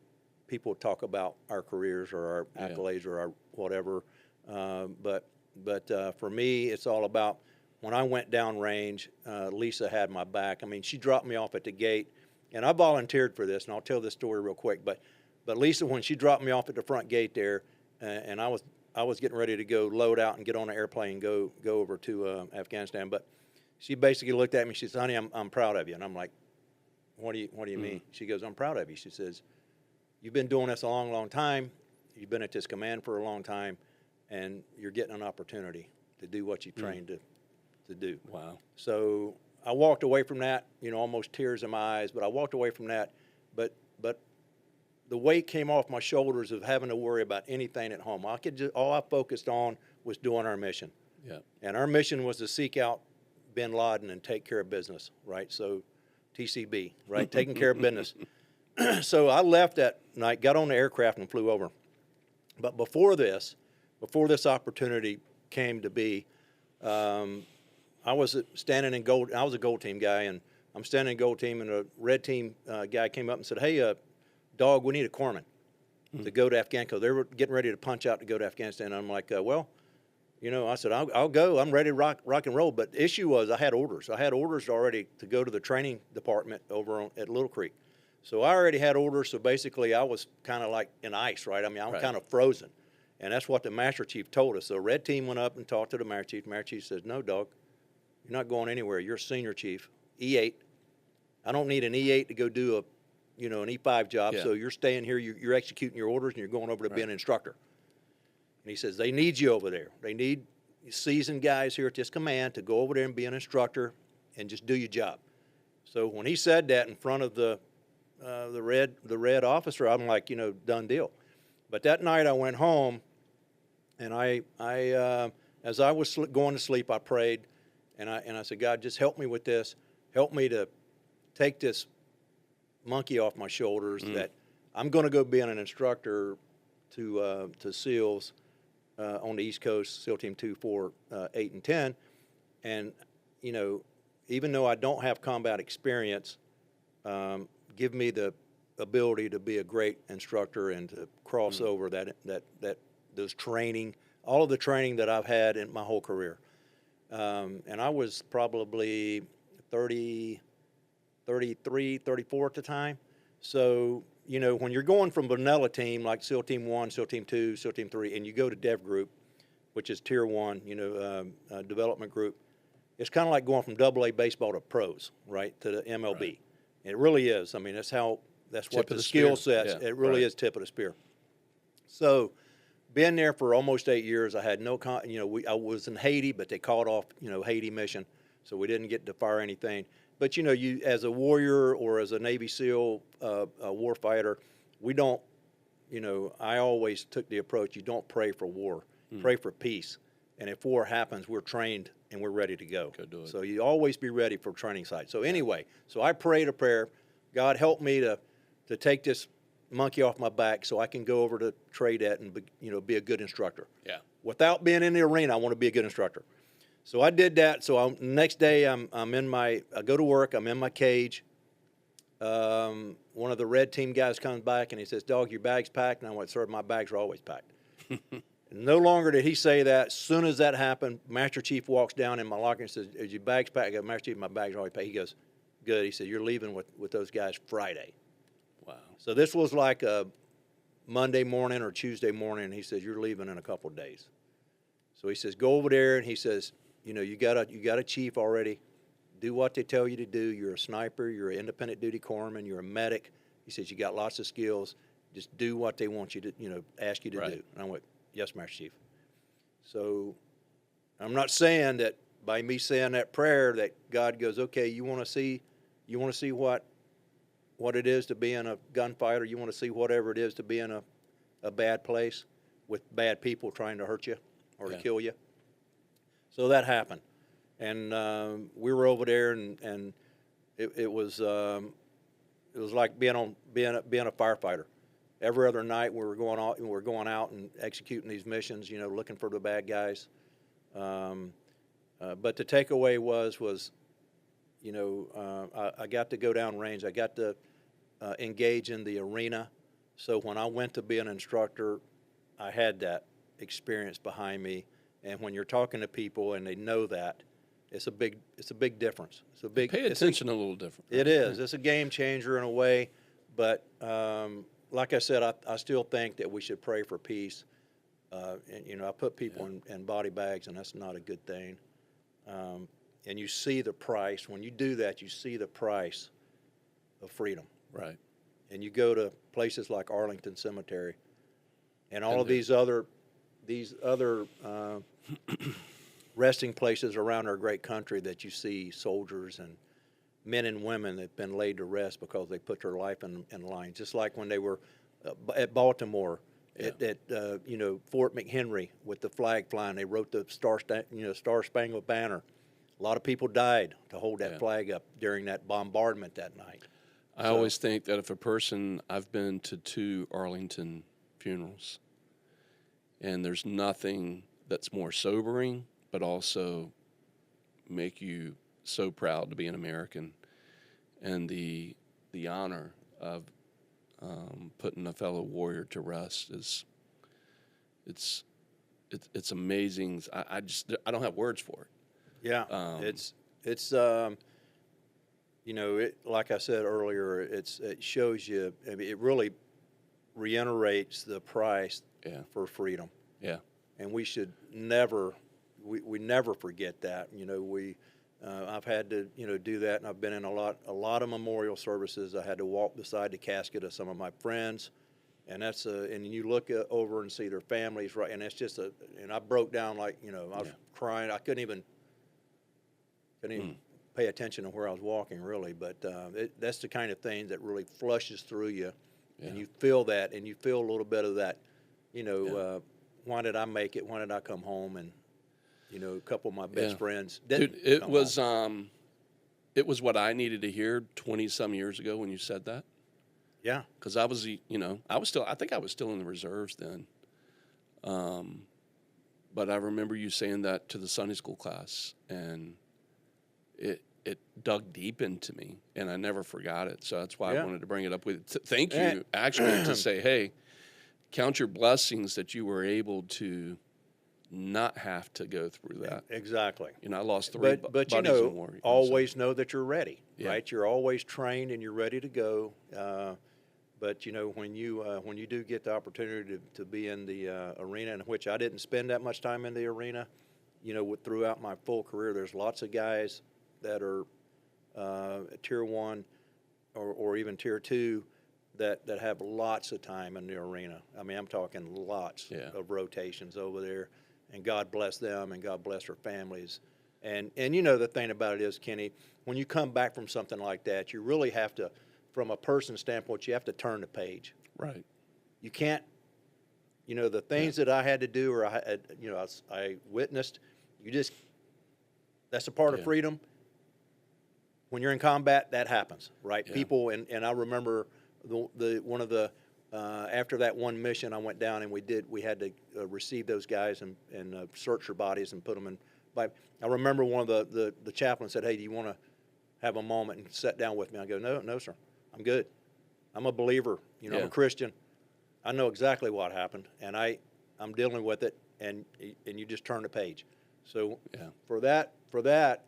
people talk about our careers or our accolades or our whatever. But for me, it's all about when I went downrange, Lisa had my back. I mean, she dropped me off at the gate, and I volunteered for this, and I'll tell this story real quick. But Lisa, when she dropped me off at the front gate there, and I was getting ready to go load out and get on an airplane and go over to Afghanistan, but she basically looked at me. She said, "Honey, I'm proud of you." And I'm like, "What do you mean?" She goes, "I'm proud of you." She says, "You've been doing this a long, long time. You've been at this command for a long time, and you're getting an opportunity to do what you trained to do." Wow. So I walked away from that, almost tears in my eyes, but I walked away from that. But the weight came off my shoulders of having to worry about anything at home. All I focused on was doing our mission. Yeah. And our mission was to seek out bin Laden and take care of business, right? So TCB, right? Taking care of business. So I left that night, got on the aircraft and flew over. But before this opportunity came to be, I was standing in gold. I was a gold team guy, and I'm standing in gold team, and a red team guy came up and said, "Hey, dog, we need a corpsman to go to Afghanistan." They were getting ready to punch out to go to Afghanistan. And I'm like, I said, I'll go. I'm ready to rock and roll. But the issue was I had orders. I had orders already to go to the training department over at Little Creek. So I already had orders. So basically I was kind of like in ice, right? I mean, I'm kind of frozen. And that's what the Master Chief told us. So red team went up and talked to the Master Chief. The Master Chief says, "No, dog, you're not going anywhere. You're a senior chief, E8. I don't need an E8 to go do an E5 job. So you're staying here. You're executing your orders, and you're going over to be an instructor." And he says, "They need you over there. They need seasoned guys here at this command to go over there and be an instructor and just do your job." So when he said that in front of the red officer, I'm like, done deal. But that night I went home, and I as I was going to sleep, I prayed, and I said, "God, just help me with this. Help me to take this monkey off my shoulders that I'm going to go be an instructor to SEALs on the East Coast, SEAL Team 2, 4, 8, and 10. And, even though I don't have combat experience, give me the ability to be a great instructor and to cross over those training, all of the training that I've had in my whole career." And I was probably 33, 34 at the time. So, when you're going from vanilla team like SEAL Team 1, SEAL Team 2, SEAL Team 3, and you go to Dev Group, which is Tier 1, development group, it's kind of like going from AA baseball to pros, right, to the MLB. Right. It really is. I mean, that's what the skill sets. Yeah, it really is tip of the spear. So, been there for almost 8 years. I had I was in Haiti, but they called off, Haiti mission, so we didn't get to fire anything. But, you as a warrior or as a Navy SEAL a war fighter, we don't, I always took the approach, you don't pray for war, pray for peace. And if war happens, we're trained and we're ready to go. Go do it. So you always be ready for training site. So anyway, so I prayed a prayer. God, help me to take this monkey off my back so I can go over to TRADET and be a good instructor. Yeah. Without being in the arena, I want to be a good instructor. So I did that. So next day I go to work. I'm in my cage. One of the red team guys comes back and he says, "Dog, your bag's packed." And I went, "Sir, my bags are always packed." No longer did he say that. As soon as that happened, Master Chief walks down in my locker and says, "Is your bags packed?" I go, "Master Chief, my bags are always packed." He goes, "Good." He said, "You're leaving with those guys Friday." Wow. So this was like a Monday morning or Tuesday morning. And he says, "You're leaving in a couple of days." So he says, "Go over there." And he says, you got a chief already. Do what they tell you to do. You're a sniper. You're an independent duty corpsman. You're a medic. He says, "You got lots of skills. Just do what they want you to, ask you to do." And I went, "Yes, Master Chief." So I'm not saying that by me saying that prayer that God goes, "Okay, you want to see what it is to be in a gunfight, or you want to see whatever it is to be in a bad place with bad people trying to hurt you or to kill you." So that happened, and we were over there, and it was like being a firefighter. every other night we were going out and executing these missions, looking for the bad guys. But the takeaway was I got to go down range. I got to engage in the arena. So when I went to be an instructor, I had that experience behind me. And when you're talking to people and they know that, it's a big difference. It's a big. Pay attention a little different. It is. It's a game changer in a way. But like I said, I still think that we should pray for peace. And I put people in body bags, and that's not a good thing. And you see the price. When you do that, you see the price of freedom. Right. And you go to places like Arlington Cemetery, and all And of these other resting places around our great country that you see soldiers and men and women that have been laid to rest because they put their life in line. Just like when they were at Baltimore, at Fort McHenry with the flag flying, they wrote the Star Spangled Banner. A lot of people died to hold that flag up during that bombardment that night. I always think that if I've been to 2 Arlington funerals, and there's nothing that's more sobering, but also make you so proud to be an American, and the honor of putting a fellow warrior to rest it's amazing. I don't have words for it. Yeah, like I said earlier, it shows you. I mean, it really reiterates the price for freedom. Yeah, and we should never, we never forget that. I've had to do that, and I've been in a lot of memorial services. I had to walk beside the casket of some of my friends, and and you look over and see their families, right? And it's just and I broke down I was crying. I couldn't even pay attention to where I was walking, really. But that's the kind of thing that really flushes through you, and you feel that, and you feel a little bit of that, why did I make it? Why did I come home? And a couple of my best friends didn't. Dude, it was what I needed to hear 20-some years ago when you said that. Yeah, because I was I think I was still in the reserves then. But I remember you saying that to the Sunday school class, and it dug deep into me, and I never forgot it. So that's why I wanted to bring it up with you. Thank you, actually, to say, hey, count your blessings that you were able to not have to go through that. Exactly. I lost 3 but buddies in war. Always know that you're ready, right? You're always trained and you're ready to go. But when you do get the opportunity to be in the arena, in which I didn't spend that much time in the arena, throughout my full career, there's lots of guys that are tier 1 or even tier 2 that have lots of time in the arena. I mean, I'm talking lots of rotations over there, and God bless them and God bless their families. And the thing about it is, Kenny, when you come back from something like that, you really have to, from a person's standpoint, you have to turn the page. Right. You can't, the things that I had to do or I witnessed, that's a part of freedom. When you're in combat, that happens, right? Yeah. People, and I remember one of the after that one mission, I went down and we had to receive those guys and search their bodies and put them in. But I remember one of the chaplains said, "Hey, do you want to have a moment and sit down with me?" I go, "No, sir, I'm good. I'm a believer. I'm a Christian. I know exactly what happened, and I'm dealing with it." And you just turn the page. So for that,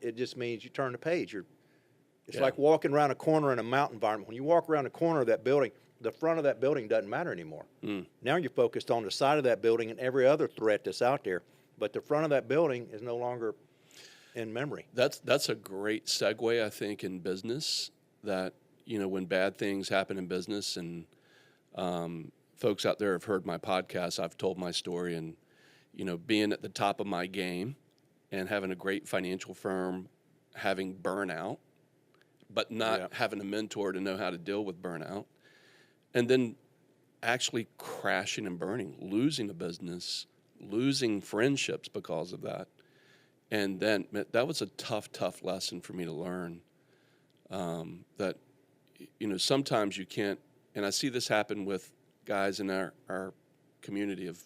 it just means you turn the page. It's like walking around a corner in a mountain environment. When you walk around the corner of that building, the front of that building doesn't matter anymore. Now you're focused on the side of that building and every other threat that's out there. But the front of that building is no longer in memory. That's a great segue, I think, in business. That when bad things happen in business, and folks out there have heard my podcast, I've told my story, and being at the top of my game and having a great financial firm, having burnout, but not having a mentor to know how to deal with burnout, and then actually crashing and burning, losing a business, losing friendships because of that. And then that was a tough lesson for me to learn, that sometimes you can't, and I see this happen with guys in our community of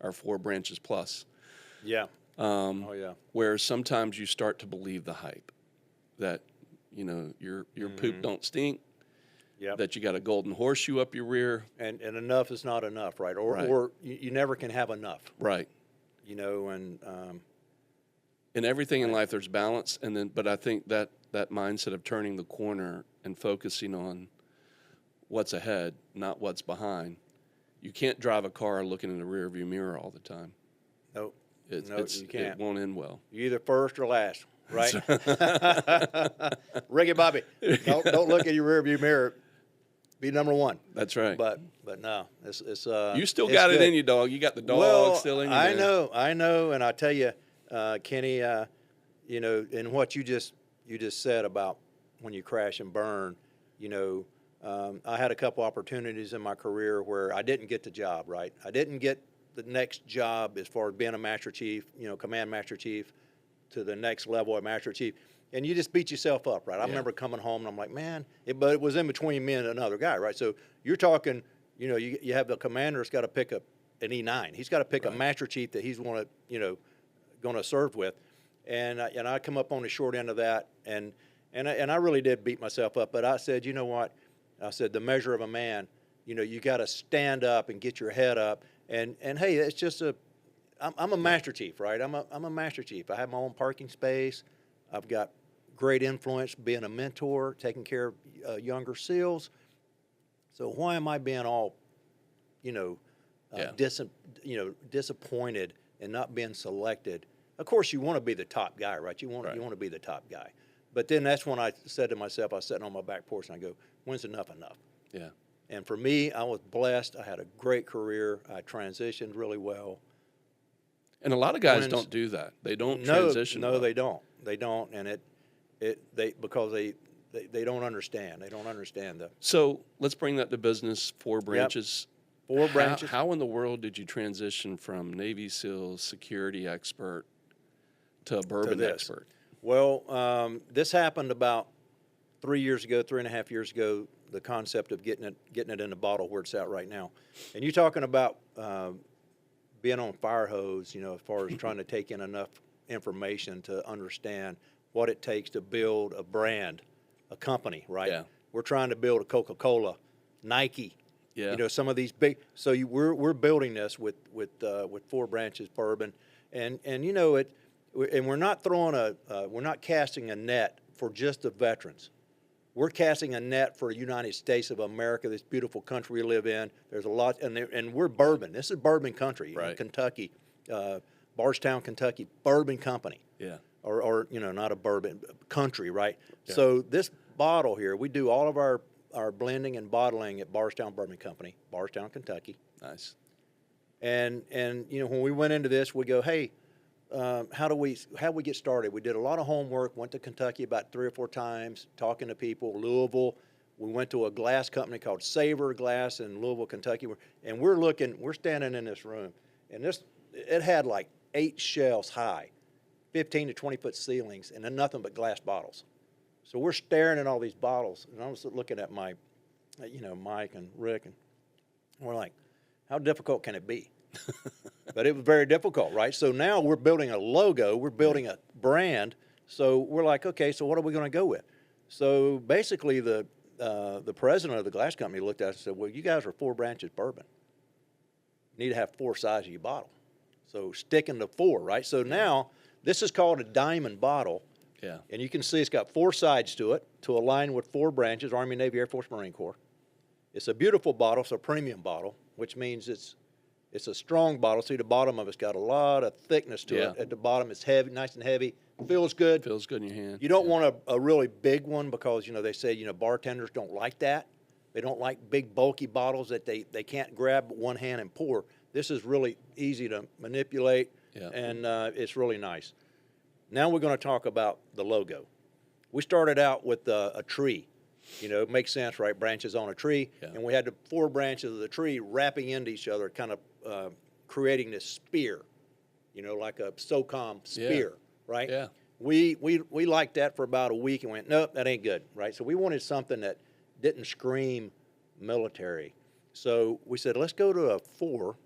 our 4 branches plus. Yeah. Oh yeah. Where sometimes you start to believe the hype that, you know, your poop don't stink, Yeah. that you got a golden horseshoe up your rear. And enough is not enough, right? Or Right. or you never can have enough, Right. you know. And In everything in life, there's balance, but I think that mindset of turning the corner and focusing on what's ahead, not what's behind. You can't drive a car looking in the rearview mirror all the time. no, It's, no, it's, you can't. It won't end well. You're either first or last, right? Ricky Bobby, don't look at your rearview mirror. Be number 1. That's right. But no, it's You still it's got it good. in you, dog. You got the dog Well, still in you. I man. I know, and I tell you, Kenny, you know, and what you just said about when you crash and burn, you know, I had a couple opportunities in my career where I didn't get the job, right? I didn't get the next job as far as being a master chief, you know, command master chief, to the next level of master chief. And you just beat yourself up, right? I remember coming home and I'm like, man, but it was in between me and another guy, right? So you're talking, you know, you have the commander that's got to pick up an E9. He's got to pick a master chief that he's going to serve with. And I come up on the short end of that, and I really did beat myself up. But I said, you know what? I said, the measure of a man, you know, you got to stand up and get your head up. And hey, it's just I'm a master chief, right? I'm a master chief. I have my own parking space. I've got great influence, being a mentor, taking care of younger SEALs. So why am I being all, you know, disappointed and not being selected? Of course, you want to be the top guy, right? You want to be the top guy. But then that's when I said to myself, I was sitting on my back porch and I go, when's enough enough? Yeah. And for me, I was blessed. I had a great career. I transitioned really well. And a lot of guys don't do that. They don't transition. No, well. they don't. They don't, and because they don't understand. They don't understand the So let's bring that to business. 4 branches. 4 branches. How in the world did you transition from Navy SEAL security expert to a bourbon this. expert? Well, this happened about 3.5 years ago. The concept of getting it in the bottle where it's at right now, and you're talking about being on fire hose. You know, as far as trying to take in enough information to understand what it takes to build a brand, a company. Right? Yeah. We're trying to build a Coca-Cola, Nike. Yeah. You know, some of these big. So we're building this with 4 branches bourbon, and you know it. And we're not we're not casting a net for just the veterans. We're casting a net for the United States of America, this beautiful country we live in. There's a lot, and we're bourbon. This is bourbon country, Right. Kentucky, Bardstown, Kentucky, bourbon company. Yeah. Or you know, not a bourbon country, right? Yeah. So this bottle here, we do all of our blending and bottling at Bardstown Bourbon Company, Bardstown, Kentucky. Nice. And you know, when we went into this, we go, hey. How do we get started? We did a lot of homework, went to Kentucky about 3 or 4 times, talking to people, Louisville. We went to a glass company called Savor Glass in Louisville, Kentucky. And we're standing in this room, and it had like 8 shelves high, 15 to 20 foot ceilings, and then nothing but glass bottles. So we're staring at all these bottles, and I was looking at my, you know, Mike and Rick, and we're like, how difficult can it be? But it was very difficult, right? So now we're building a logo, we're building a brand. So we're like, okay, so what are we going to go with? So basically, the president of the glass company looked at us and said, well, you guys are 4 branches bourbon. You need to have 4 sizes of your bottle. So sticking to 4, right? So now this is called a diamond bottle. Yeah. And you can see it's got 4 sides to it to align with 4 branches, Army, Navy, Air Force, Marine Corps. It's a beautiful bottle. It's a premium bottle, which means it's a strong bottle. See, the bottom of it's got a lot of thickness to it. At the bottom, it's heavy, nice and heavy. Feels good. Feels good in your hand. You don't want a really big one because, you know, they say, you know, bartenders don't like that. They don't like big, bulky bottles that they can't grab with one hand and pour. This is really easy to manipulate, and it's really nice. Now we're going to talk about the logo. We started out with a tree. You know, it makes sense, right? Branches on a tree. Yeah. And we had the 4 branches of the tree wrapping into each other, kind of creating this spear, you know, like a SOCOM spear, right? Yeah. We liked that for about a week and went, nope, that ain't good, right? So we wanted something that didn't scream military. So we said, let's go to a 4,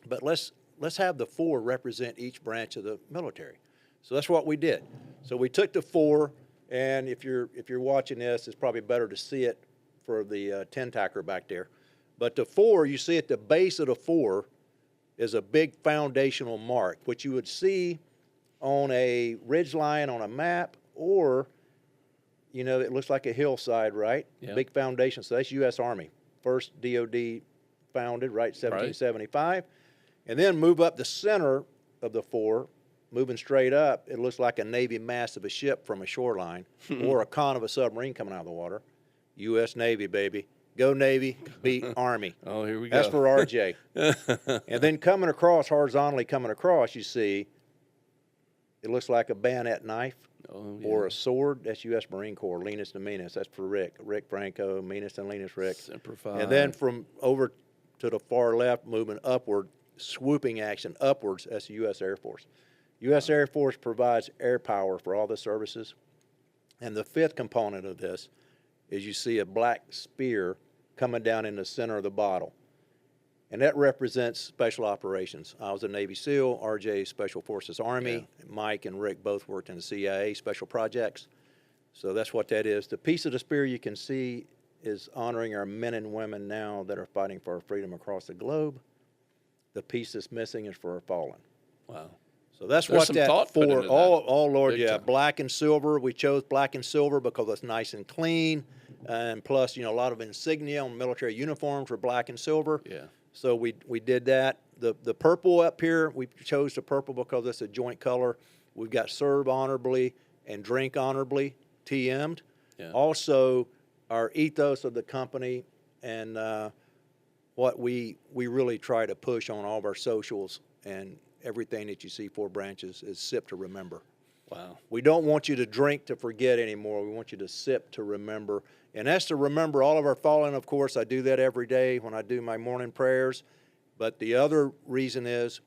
but let's have the 4 represent each branch of the military. So that's what we did. So we took the 4, and if you're watching this, it's probably better to see it for the 10-tacker back there. But the 4, you see at the base of the 4 is a big foundational mark, which you would see on a ridge line on a map, or, you know, it looks like a hillside, right? Yeah. Big foundation. So that's U.S. Army. First DOD founded, right, 1775. And then move up the center of the 4, moving straight up, it looks like a Navy mast of a ship from a shoreline or a con of a submarine coming out of the water. U.S. Navy, baby. Go Navy, beat Army. Oh, here we go. That's for RJ. And then coming across, horizontally coming across, you see, it looks like a bayonet knife or a sword. That's U.S. Marine Corps, leanest and meanest. That's for Rick Franco, meanest and leanest Rick. Simplify. And then from over to the far left, moving upward, swooping action upwards, that's the U.S. Air Force. U.S. Air Force provides air power for all the services. And the 5th component of this is you see a black spear coming down in the center of the bottle. And that represents special operations. I was a Navy SEAL, RJ Special Forces Army. Yeah. Mike and Rick both worked in the CIA Special Projects. So that's what that is. The piece of the spear you can see is honoring our men and women now that are fighting for our freedom across the globe. The piece that's missing is for our fallen. Wow. So that's There's what some that thought put for. into Oh Lord, Big yeah. time. Black and silver. We chose black and silver because it's nice and clean, and plus, you know, a lot of insignia on military uniforms were black and silver. Yeah. So we did that. The purple up here, we chose the purple because it's a joint color. We've got serve honorably and drink honorably, TM'd. Yeah. Also, our ethos of the company and what we really try to push on all of our socials and everything that you see 4 branches is sip to remember. Wow. We don't want you to drink to forget anymore. We want you to sip to remember. And that's to remember all of our fallen, of course. I do that every day when I do my morning prayers. But the other reason is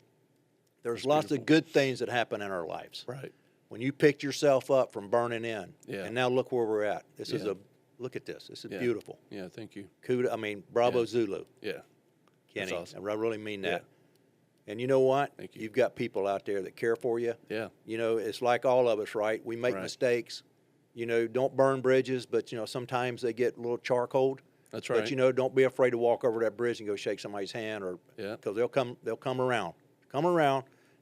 there's lots of good things that happen in our lives. Right. When you picked yourself up from burning in, Yeah. and now look where we're at. This is Yeah. look at this. This is Yeah. beautiful. Yeah, thank you. Bravo Yeah. Zulu, Yeah. Kenny. That's awesome. I really mean that. Yeah. And you know what? Thank you. You've got people out there that care for you. Yeah. You know, it's like all of us, right? We make Right. mistakes. You know, don't burn bridges, but, you know, sometimes they get a little charcoaled. That's right. But, you know, don't be afraid to walk over that bridge and go shake somebody's hand, or Yeah. because they'll come around.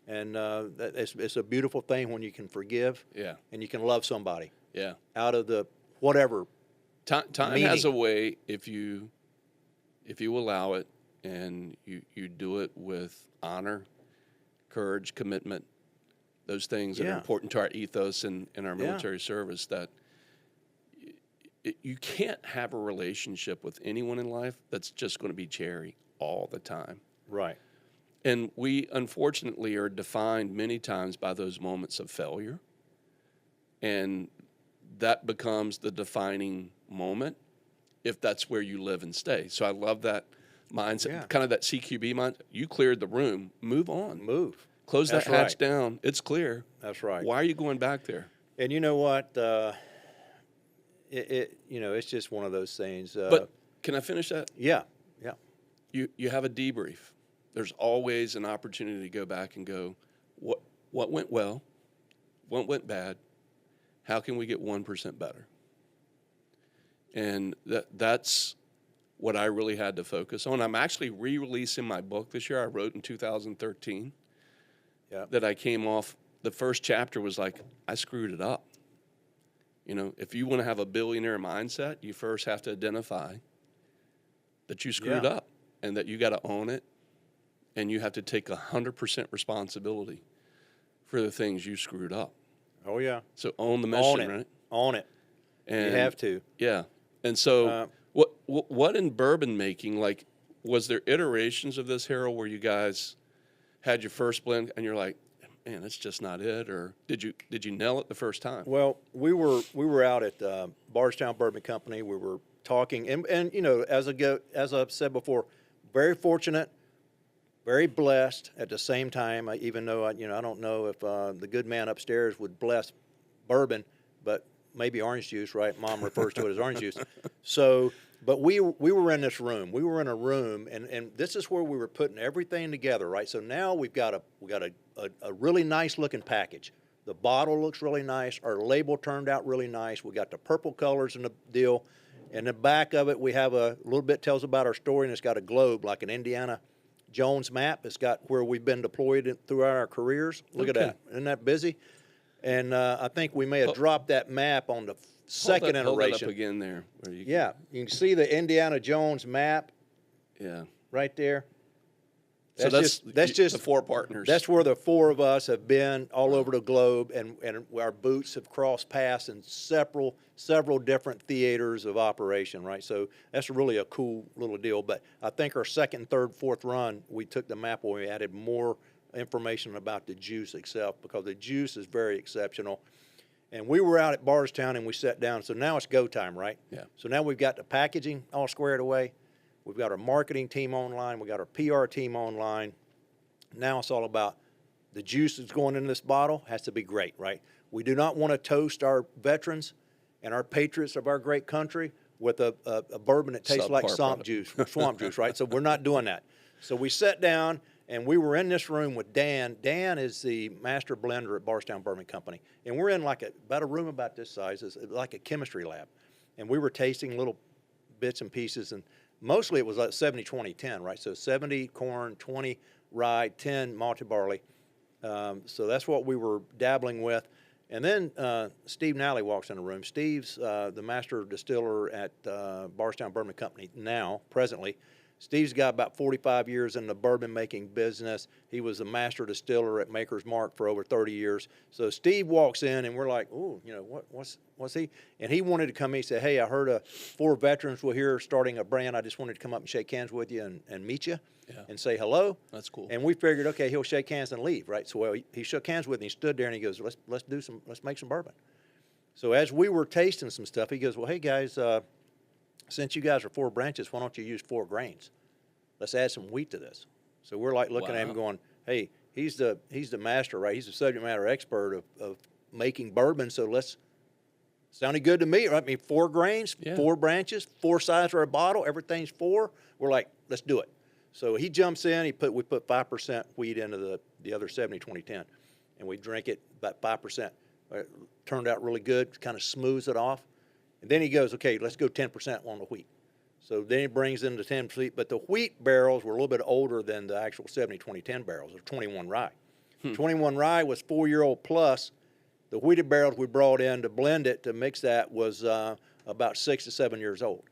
And it's a beautiful thing when you can forgive Yeah. and you can love somebody Yeah. out of the whatever. Time Meaning. has a way, if you allow it and you do it with honor, courage, commitment, those things that are Yeah. important to our ethos and our Yeah. military service, that you can't have a relationship with anyone in life that's just going to be cherry all the time. Right. And we, unfortunately, are defined many times by those moments of failure. And that becomes the defining moment if that's where you live and stay. So I love that mindset, Yeah. kind of that CQB mind. You cleared the room, move on. Move. Close that That's hatch right. down. It's clear. That's right. Why are you going back there? And you know what? You know, it's just one of those things. But can I finish that? Yeah. Yeah. You have a debrief. There's always an opportunity to go back and go, what went well? What went bad? How can we get 1% better? And that's what I really had to focus on. I'm actually re-releasing my book this year. I wrote in 2013. Yeah. That I came off, the first chapter was like, I screwed it up. You know, if you want to have a billionaire mindset, you first have to identify that you screwed Yeah. up and that you got to own it, and you have to take 100% responsibility for the things you screwed up. Oh yeah. So own the mission, Own it. right? Own it. And You have to. Yeah. And so what in bourbon making, like, was there iterations of this, Harold, where you guys had your first blend and you're like, man, that's just not it? Or did you nail it the first time? Well, we were out at Bardstown Bourbon Company. We were talking, and you know, as I've said before, very fortunate, very blessed at the same time. Even though I don't know if the good man upstairs would bless bourbon, but maybe orange juice, right? Mom refers to it as orange juice. So But we were in this room. We were in a room, and this is where we were putting everything together, right? So now we got a really nice looking package. The bottle looks really nice. Our label turned out really nice. We got the purple colors in the deal. In the back of it, we have a little bit tells about our story, and it's got a globe, like an Indiana Jones map. It's got where we've been deployed throughout our careers. Look at that. Isn't that busy? And I think we may have dropped that map on the second iteration. Hold that up again there. Yeah, you can see the Indiana Jones map. Yeah. Right there. So that's just the 4 partners. That's where the 4 of us have been all over the globe, and our boots have crossed paths in several different theaters of operation, right? So that's really a cool little deal. But I think our second, third, fourth run, we took the map where we added more information about the juice itself, because the juice is very exceptional. And we were out at Bardstown and we sat down. So now it's go time, right? Yeah. So now we've got the packaging all squared away. We've got our marketing team online. We've got our PR team online. Now it's all about the juice that's going in this bottle has to be great, right? We do not want to toast our veterans and our patriots of our great country with a bourbon that tastes like swamp juice, right? So we're not doing that. So we sat down and we were in this room with Dan. Dan is the master blender at Bardstown Bourbon Company. And we're in about a room about this size. It's like a chemistry lab. And we were tasting little bits and pieces, and mostly it was like 70-20-10, right? So 70 corn, 20 rye, 10 malted barley. So that's what we were dabbling with. And then Steve Nally walks in the room. Steve's the master distiller at Bardstown Bourbon Company now, presently. Steve's got about 45 years in the bourbon making business. He was a master distiller at Maker's Mark for over 30 years. So Steve walks in and we're like, "Ooh, what's he?" And he wanted to come in. He said, "Hey, I heard 4 veterans were here starting a brand. I just wanted to come up and shake hands with you and meet you and say hello." That's cool. And we figured, okay, he'll shake hands and leave, right? So he shook hands with me. He stood there and he goes, let's make some bourbon. So as we were tasting some stuff, he goes, "Well, hey guys, since you guys are 4 branches, why don't you use 4 grains? Let's add some wheat to this." So we're like looking at him going, "Hey, he's the master, right? He's the subject matter expert of making bourbon. So sounded good to me, right? I mean, 4 grains, 4 branches, 4 sides for a bottle, everything's 4. We're like, let's do it." So he jumps in. We put 5% wheat into the other 70-20-10, and we drink it about 5%. It turned out really good. Kind of smooths it off. And then he goes, "Okay, let's go 10% on the wheat." So then he brings in the 10%, but the wheat barrels were a little bit older than the actual 70-20-10 barrels, or 21 rye. 21 rye was 4-year-old plus. The wheated barrels we brought in to blend it, to mix that, was about 6 to 7 years old.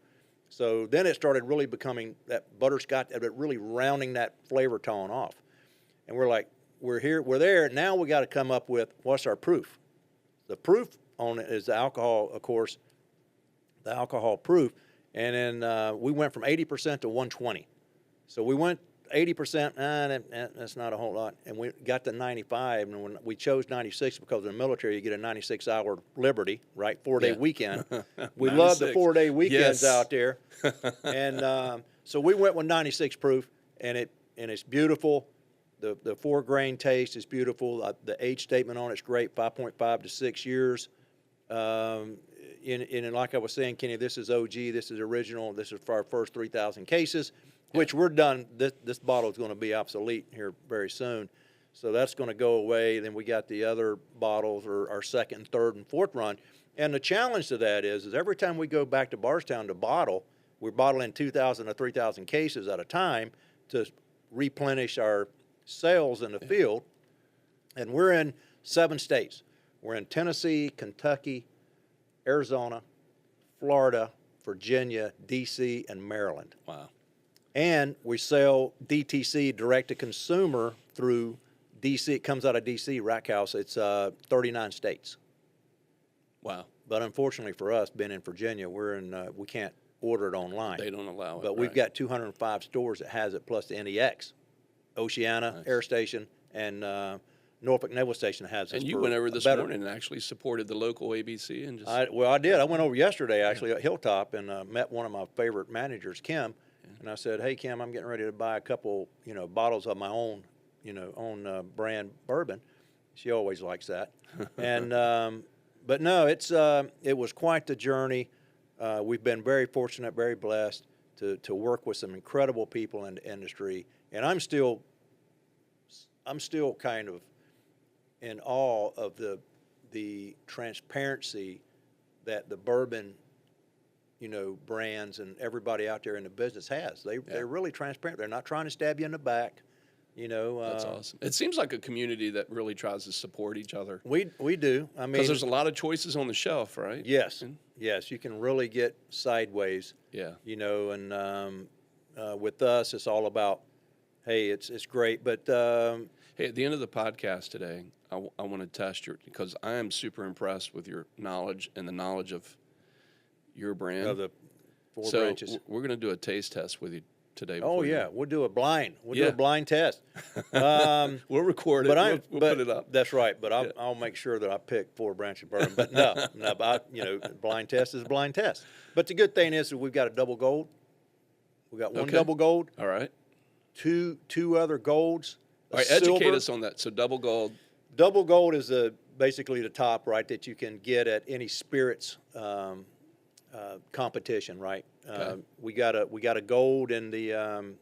So then it started really becoming that butterscotch, really rounding that flavor tone off. And we're like, we're there. Now we got to come up with what's our proof. The proof on it is the alcohol, of course, the alcohol proof. And then we went from 80% to 120. So we went 80%, that's not a whole lot. And we got to 95, and when we chose 96 because in the military you get a 96-hour liberty, right, 4-day weekend. We love the 4-day weekends out there. And so we went with 96 proof, and it's beautiful. The 4-grain taste is beautiful. The age statement on it's great, 5.5 to 6 years. And like I was saying, Kenny, this is OG, this is original, this is for our first 3,000 cases, which we're done. This bottle is going to be obsolete here very soon. So that's going to go away. Then we got the other bottles, or our second, third, and fourth run. And the challenge to that is every time we go back to Bardstown to bottle, we're bottling 2,000 to 3,000 cases at a time to replenish our sales in the field. And we're in 7 states. We're in Tennessee, Kentucky, Arizona, Florida, Virginia, D.C., and Maryland. Wow. And we sell DTC, direct-to-consumer, through D.C. It comes out of D.C., Rack House. It's 39 states. Wow. But unfortunately for us, being in Virginia, we can't order it online. They don't allow it. But we've got 205 stores that has it, plus the NEX. Oceana, Air Station, and Norfolk Naval Station has it. And you went over this morning and actually supported the local ABC and just. I did. I went over yesterday actually at Hilltop and met one of my favorite managers, Kim, and I said, "Hey Kim, I'm getting ready to buy a couple, bottles of my own, own brand bourbon." She always likes that. And but no, it was quite the journey. we've been very fortunate, very blessed to work with some incredible people in the industry, and I'm still kind of in awe of the transparency that the bourbon, brands and everybody out there in the business has. They're really transparent. They're not trying to stab you in the back. That's awesome. It seems like a community that really tries to support each other. We do. I mean, Because there's a lot of choices on the shelf, right? yes, yes, you can really get sideways. Yeah. And with us, it's all about, hey, it's great, but Hey, at the end of the podcast today, I want to test because I am super impressed with your knowledge and the knowledge of your brand. of the four so branches. we're going to do a taste test with you today. Oh before you- yeah, we'll do a blind. We'll do Yeah. a blind test. We'll record it. But we'll but put it up. That's right. But I'll make sure that I pick 4 branches of bourbon. But no. But blind test is a blind test. But the good thing is that we've got a double gold. We got one Okay. double gold, All right. two other golds. All right, educate us on that. So double gold. Double gold is basically the top, right, that you can get at any spirits competition, right? Okay. We got a gold in the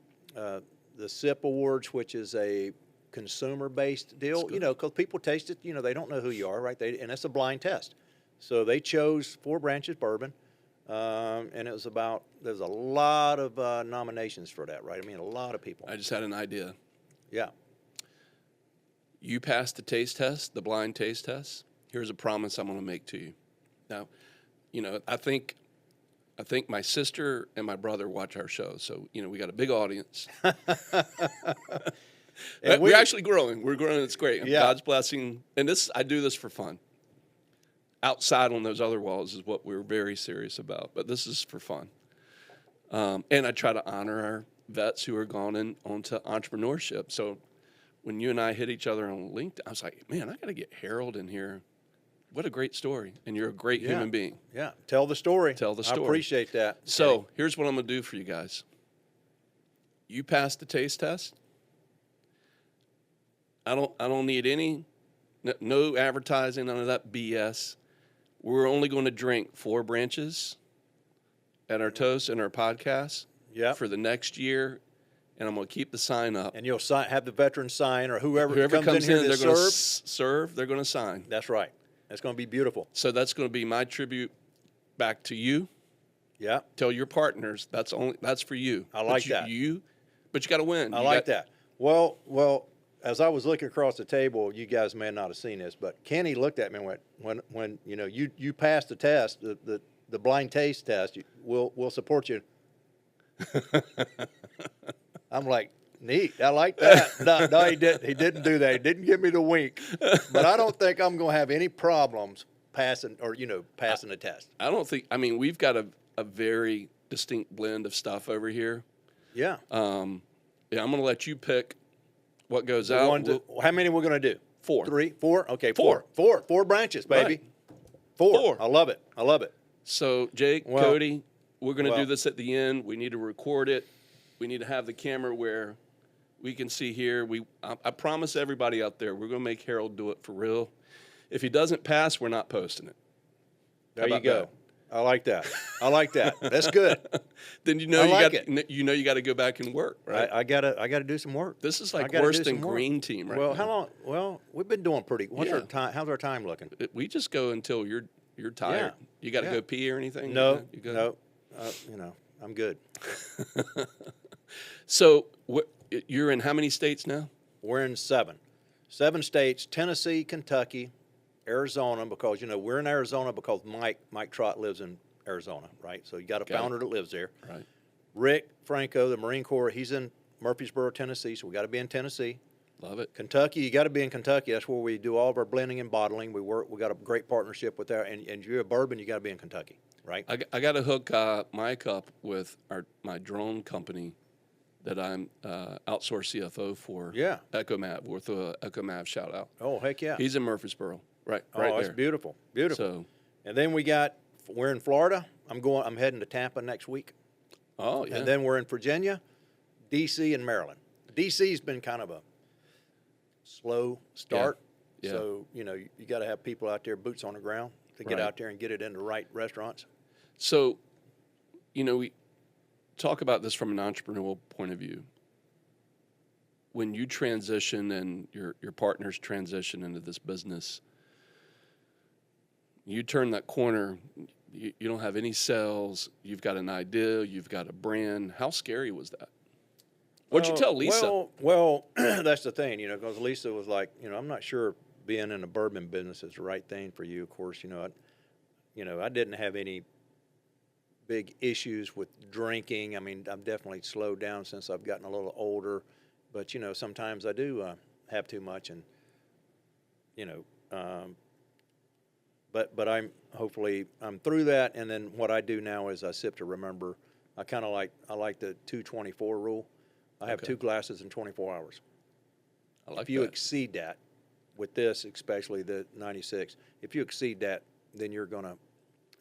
SIP Awards, which is a consumer-based deal. good. Because people taste it, they don't know who you are, right? And it's a blind test. So they chose 4 branches bourbon, and there's a lot of nominations for that, right? I mean, a lot of people. I just had an idea. Yeah. You passed the taste test, the blind taste test. Here's a promise I'm going to make to you. Now, I think my sister and my brother watch our show, so we got a big audience. And We're actually growing. We're growing. It's great. Yeah. God's blessing. And I do this for fun. Outside on those other walls is what we're very serious about, but this is for fun. And I try to honor our vets who are gone onto entrepreneurship. So when you and I hit each other on LinkedIn, I was like, man, I got to get Harold in here. What a great story. And you're a great human being. Yeah. Tell the story. Tell the story. I appreciate that. So here's what I'm going to do for you guys. You passed the taste test. I don't need no advertising, none of that BS. We're only going to drink 4 branches at our toast and our podcast Yep. for the next year, and I'm going to keep the sign up. And you'll have the veteran sign, or whoever Whoever comes in here they're to going to serve. serve. They're going to sign. That's right. That's going to be beautiful. So that's going to be my tribute back to you. Yeah. Tell your partners that's for you. I like But that. But you got to win. I like that. Well, as I was looking across the table, you guys may not have seen this, but Kenny looked at me and went, when you passed the test, the blind taste test, we'll support you. I'm like, neat. I like that. No, he didn't do that. He didn't give me the wink. But I don't think I'm going to have any problems passing the test. I don't think. I mean, we've got a very distinct blend of stuff over here. Yeah. I'm going to let you pick what goes out. How many we're going to do? 4. 3, 4? Okay, Four. 4 branches, baby. Right. 4. I love it. So, Jake, Well- Cody, we're going to do well- this at the end. We need to record it. We need to have the camera where we can see here. I promise everybody out there, we're going to make Harold do it for real. If he doesn't pass, we're not posting it. There you about go. I like that. That's good. Then you know you got to go back and work, right? I gotta do some work. This is I like gotta worse do than some work. Green Team right Well, now. how long? Well, we've been doing pretty. What's Yeah. our time? How's our time looking? We just go until you're tired. Yeah. You got to Yeah. go pee or anything? No, You good? no. I'm good. So you're in how many states now? We're in 7 states: Tennessee, Kentucky, Arizona. Because we're in Arizona because Mike Trott lives in Arizona, right? So you got a Got it. founder that lives there. Right. Rick Franco, the Marine Corps, he's in Murfreesboro, Tennessee. So we got to be in Tennessee. Love it. Kentucky, you got to be in Kentucky. That's where we do all of our blending and bottling. We got a great partnership with that. And you're a bourbon, you got to be in Kentucky, right? I got to hook Mike up with my drone company that I'm outsourced CFO for. Yeah. EchoMav. We'll throw a EchoMav shout out. Oh, heck yeah. He's in Murfreesboro. Right Oh, there. that's beautiful. Beautiful. So, And then we're in Florida. I'm heading to Tampa next week. oh yeah. And then we're in Virginia, D.C., and Maryland. D.C.'s been kind of a slow start. Yeah. So, you got to have people out there, boots on the ground, to get Right. out there and get it in the right restaurants. So we talk about this from an entrepreneurial point of view. When you transition and your partners transition into this business, you turn that corner, you don't have any sales, you've got an idea, you've got a brand. How scary was that? What'd you tell Lisa? Well, that's the thing, because Lisa was like, I'm not sure being in the bourbon business is the right thing for you. Of course, I didn't have any big issues with drinking. I mean, I've definitely slowed down since I've gotten a little older, but sometimes I do have too much, and but I'm through that. And then what I do now is I sip to remember. I like the 224 rule. I have 2 glasses in 24 hours. I like If you that. exceed that, with this, especially the 96, if you exceed that, then you're gonna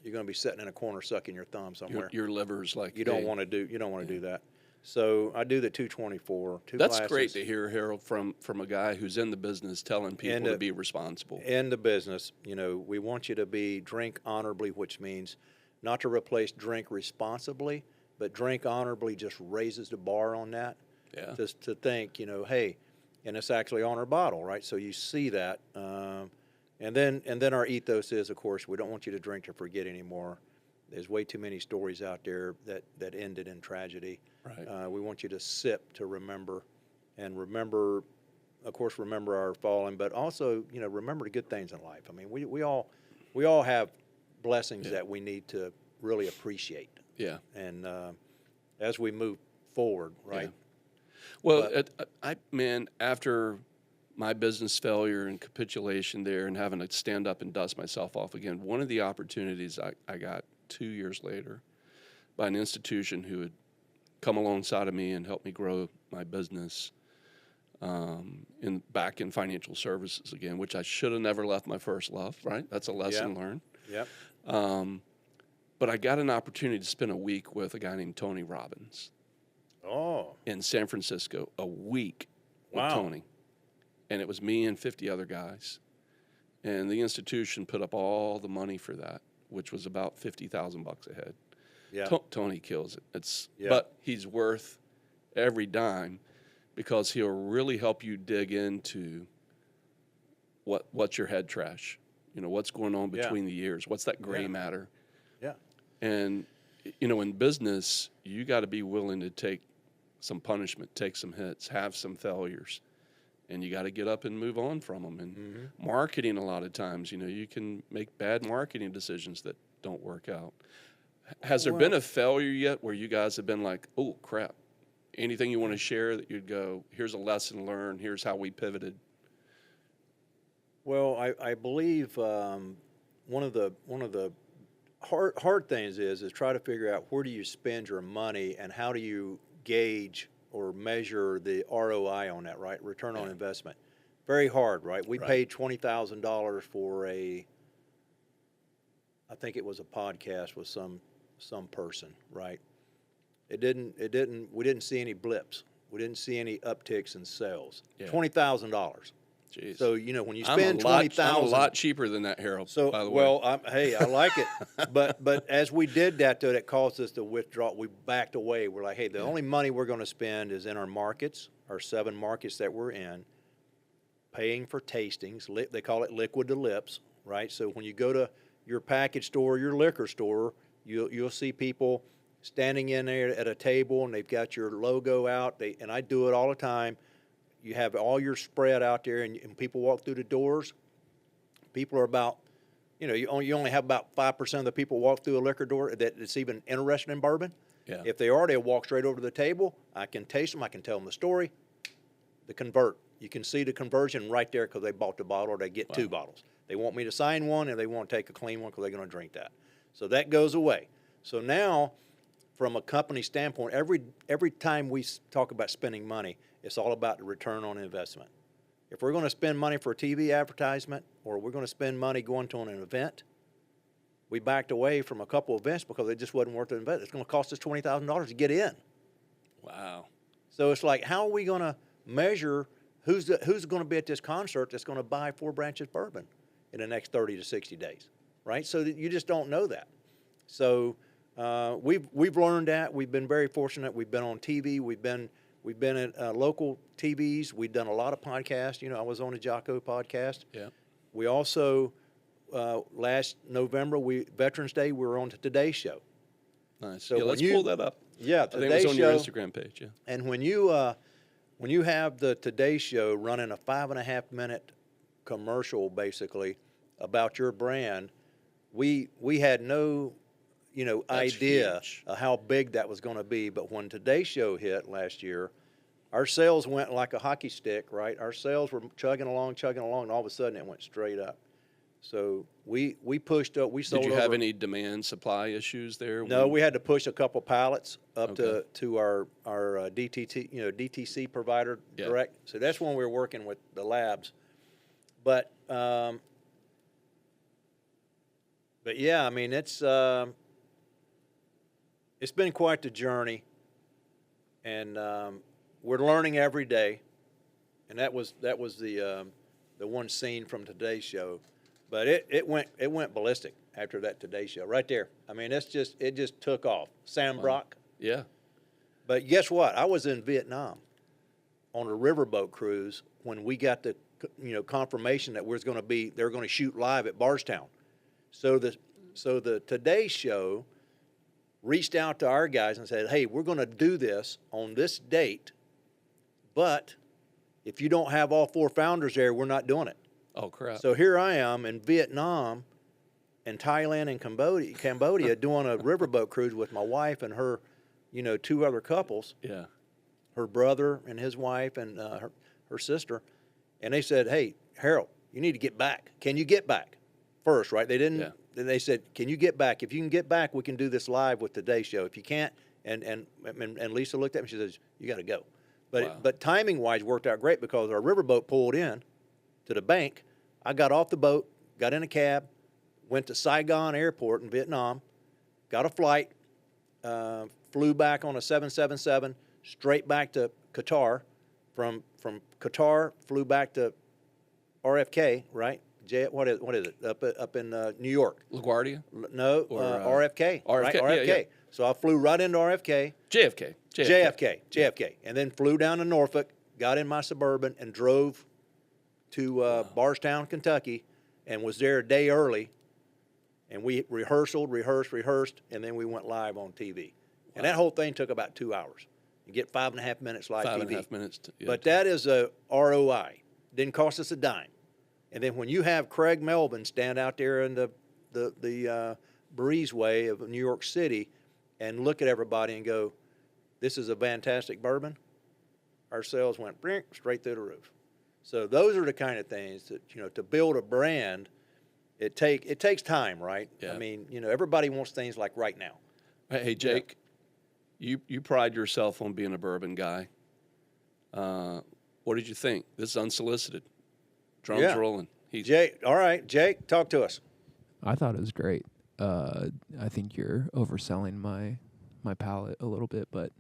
be sitting in a corner sucking your thumb somewhere. Your liver's like, You don't hey. want to do that. So I do the 224. That's glasses. great to hear, Harold, from a guy who's in the business telling people to be responsible. In the business, we want you to drink honorably, which means not to replace drink responsibly, but drink honorably just raises the bar on that. Yeah. Just to think, hey, and it's actually on our bottle, right? So you see that, and then our ethos is, of course, we don't want you to drink to forget anymore. There's way too many stories out there that ended in tragedy. Right. We want you to sip to remember, and remember our fallen, but also, remember the good things in life. I mean, we all have blessings that we need to really appreciate. Yeah. And as we move forward, right? Yeah. Well, after my business failure and capitulation there and having to stand up and dust myself off again, one of the opportunities I got 2 years later by an institution who had come alongside of me and helped me grow my business back in financial services again, which I should have never left my first love, right? That's a lesson learned. Yep. But I got an opportunity to spend a week with a guy named Tony Robbins. Oh. In San Francisco, a week with Wow. Tony. And it was me and 50 other guys. And the institution put up all the money for that, which was about $50,000 a head. Yeah. Tony kills it. Yeah. But he's worth every dime because he'll really help you dig into what's your head trash. What's going on between the years. What's that gray matter? Yeah. And, in business, you got to be willing to take some punishment, take some hits, have some failures, and you got to get up and move on from them. And marketing, a lot of times, you can make bad marketing decisions that don't work out. Has there been a failure yet where you guys have been like, oh, crap, anything you want to share that you'd go, here's a lesson learned, here's how we pivoted? Well, I believe one of the hard things is try to figure out where do you spend your money and how do you gauge or measure the ROI on that, right? Return on investment. Very hard, right? We paid $20,000 for I think it was a podcast with some person, right? We didn't see any blips. We didn't see any upticks in sales. Yeah. $20,000. Jeez. So, when you spend I'm $20,000. a lot cheaper than that, Harold, So, by the way. well, hey, I like it. But as we did that, though, that caused us to withdraw. We backed away. We're like, hey, the only money we're going to spend is in our markets, our 7 markets that we're in, paying for tastings. They call it liquid to lips, right? So when you go to your package store, your liquor store, you'll see people standing in there at a table, and they've got your logo out. And I do it all the time. You have all your spread out there, and people walk through the doors. People are about, you only have about 5% of the people walk through a liquor door that's even interested in bourbon. Yeah. If they are, they'll walk straight over to the table. I can taste them. I can tell them the story. The convert. You can see the conversion right there because they bought the bottle or they get 2 bottles. They want me to sign one, and they want to take a clean one because they're going to drink that. So that goes away. So now, from a company standpoint, every time we talk about spending money, it's all about the return on investment. If we're going to spend money for a TV advertisement or we're going to spend money going to an event, we backed away from a couple of events because it just wasn't worth the investment. It's going to cost us $20,000 to get in. Wow. So it's like, how are we going to measure who's going to be at this concert that's going to buy 4 branches bourbon in the next 30 to 60 days, right? So you just don't know that. So We've learned that. We've been very fortunate. We've been on TV. We've been at local TVs. We've done a lot of podcasts. I was on a Jocko podcast. Yeah. We also last November, Veterans Day, we were on the Today Show. Nice. So yeah, let's pull that up. Yeah, I think it Today was on your Show. Instagram page. Yeah. And when you have the Today Show running a 5.5-minute commercial basically about your brand, we had no That's idea huge. of how big that was going to be. But when Today Show hit last year, our sales went like a hockey stick, right? Our sales were chugging along, and all of a sudden it went straight up. So we pushed up. We sold. Did you have over- any demand supply issues there? No, we had to push a couple pallets up Okay. to our DTC provider Yeah. direct. So that's when we were working with the labs. But yeah, I mean it's been quite the journey, and we're learning every day. And that was the one scene from Today's Show. But it went ballistic after that Today Show right there. I mean, it just took off. Sam Brock. Yeah. But guess what? I was in Vietnam on a riverboat cruise when we got the confirmation that they're going to shoot live at Bardstown. So the Today Show reached out to our guys and said, "Hey, we're going to do this on this date, but if you don't have all 4 founders there, we're not doing it." Oh, crap. So here I am in Vietnam and Thailand and Cambodia doing a riverboat cruise with my wife and her, 2 other couples, yeah. her brother and his wife and her sister. And they said, "Hey, Harold, you need to get back. Can you get back?" First, right? They didn't. Yeah. They said, "Can you get back? If you can get back, we can do this live with Today's Show. If you can't," and Lisa looked at me, she says, "You got to go." Wow. But timing-wise worked out great because our riverboat pulled in to the bank. I got off the boat, got in a cab, went to Saigon Airport in Vietnam, got a flight, flew back on a 777, straight back to Qatar. From Qatar, flew back to RFK, right? What is it? Up in New York. LaGuardia? No, Or, RFK. Right? RFK, RFK. yeah. So I flew right into RFK. JFK. And then flew down to Norfolk, got in my Suburban, and drove to Bardstown, Kentucky, and was there a day early. And we rehearsed, and then we went live on TV. And that whole thing took about 2 hours. You get 5.5 minutes live TV. 5.5 minutes. But that is a ROI. Didn't cost us a dime. And then when you have Craig Melvin stand out there in the breezeway of New York City and look at everybody and go, "This is a fantastic bourbon," our sales went straight through the roof. So those are the kind of things that, to build a brand, it takes time, right? Yeah. I mean, everybody wants things like right now. Hey, Jake, you pride yourself on being a bourbon guy. What did you think? This is unsolicited. Drums Yeah. rolling. Jake, all right, Jake, talk to us. I thought it was great. I think you're overselling my palate a little bit, but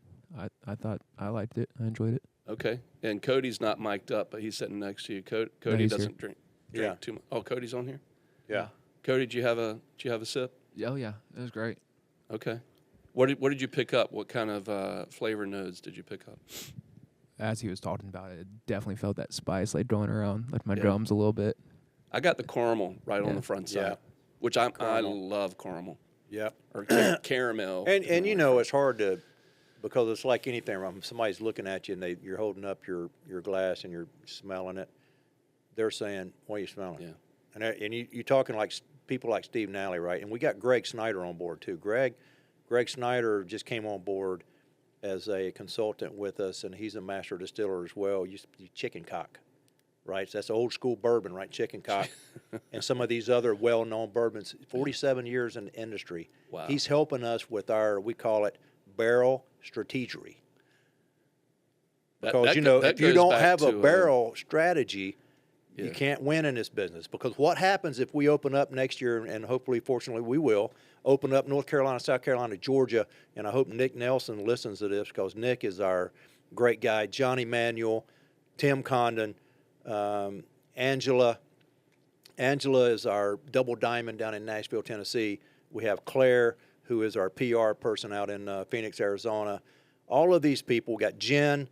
I thought I liked it. I enjoyed it. Okay. And Cody's not mic'd up, but he's sitting next to you. Cody he's doesn't here. drink too much. Oh, Cody's on here? Yeah. Cody, did you have a sip? Oh yeah, it was great. Okay. What did you pick up? What kind of flavor notes did you pick up? As he was talking about it, definitely felt that spice like going around like my Yeah. drums a little bit. I got the caramel right on Yeah. the front side, Yeah. which I Caramel. love caramel Yep. or caramel. And it's hard to, because it's like anything. If somebody's looking at you and you're holding up your glass and you're smelling it, they're saying, "What are you smelling?" Yeah. And you're talking like people like Steve Nally, right? And we got Greg Snyder on board too. Greg Snyder just came on board as a consultant with us, and he's a master distiller as well. You chicken cock, right? So that's old school bourbon, right? Chicken cock, and some of these other well-known bourbons. 47 years in the industry. Wow. He's helping us with we call it barrel strategery. Because that if you goes don't back have a to, barrel strategy, you Yeah. can't win in this business. Because what happens if we open up next year, and hopefully, fortunately, we will open up North Carolina, South Carolina, Georgia, and I hope Nick Nelson listens to this because Nick is our great guy. Johnny Manuel, Tim Condon, Angela. Angela is our double diamond down in Nashville, Tennessee. We have Claire, who is our PR person out in Phoenix, Arizona. All of these people. We got Jen.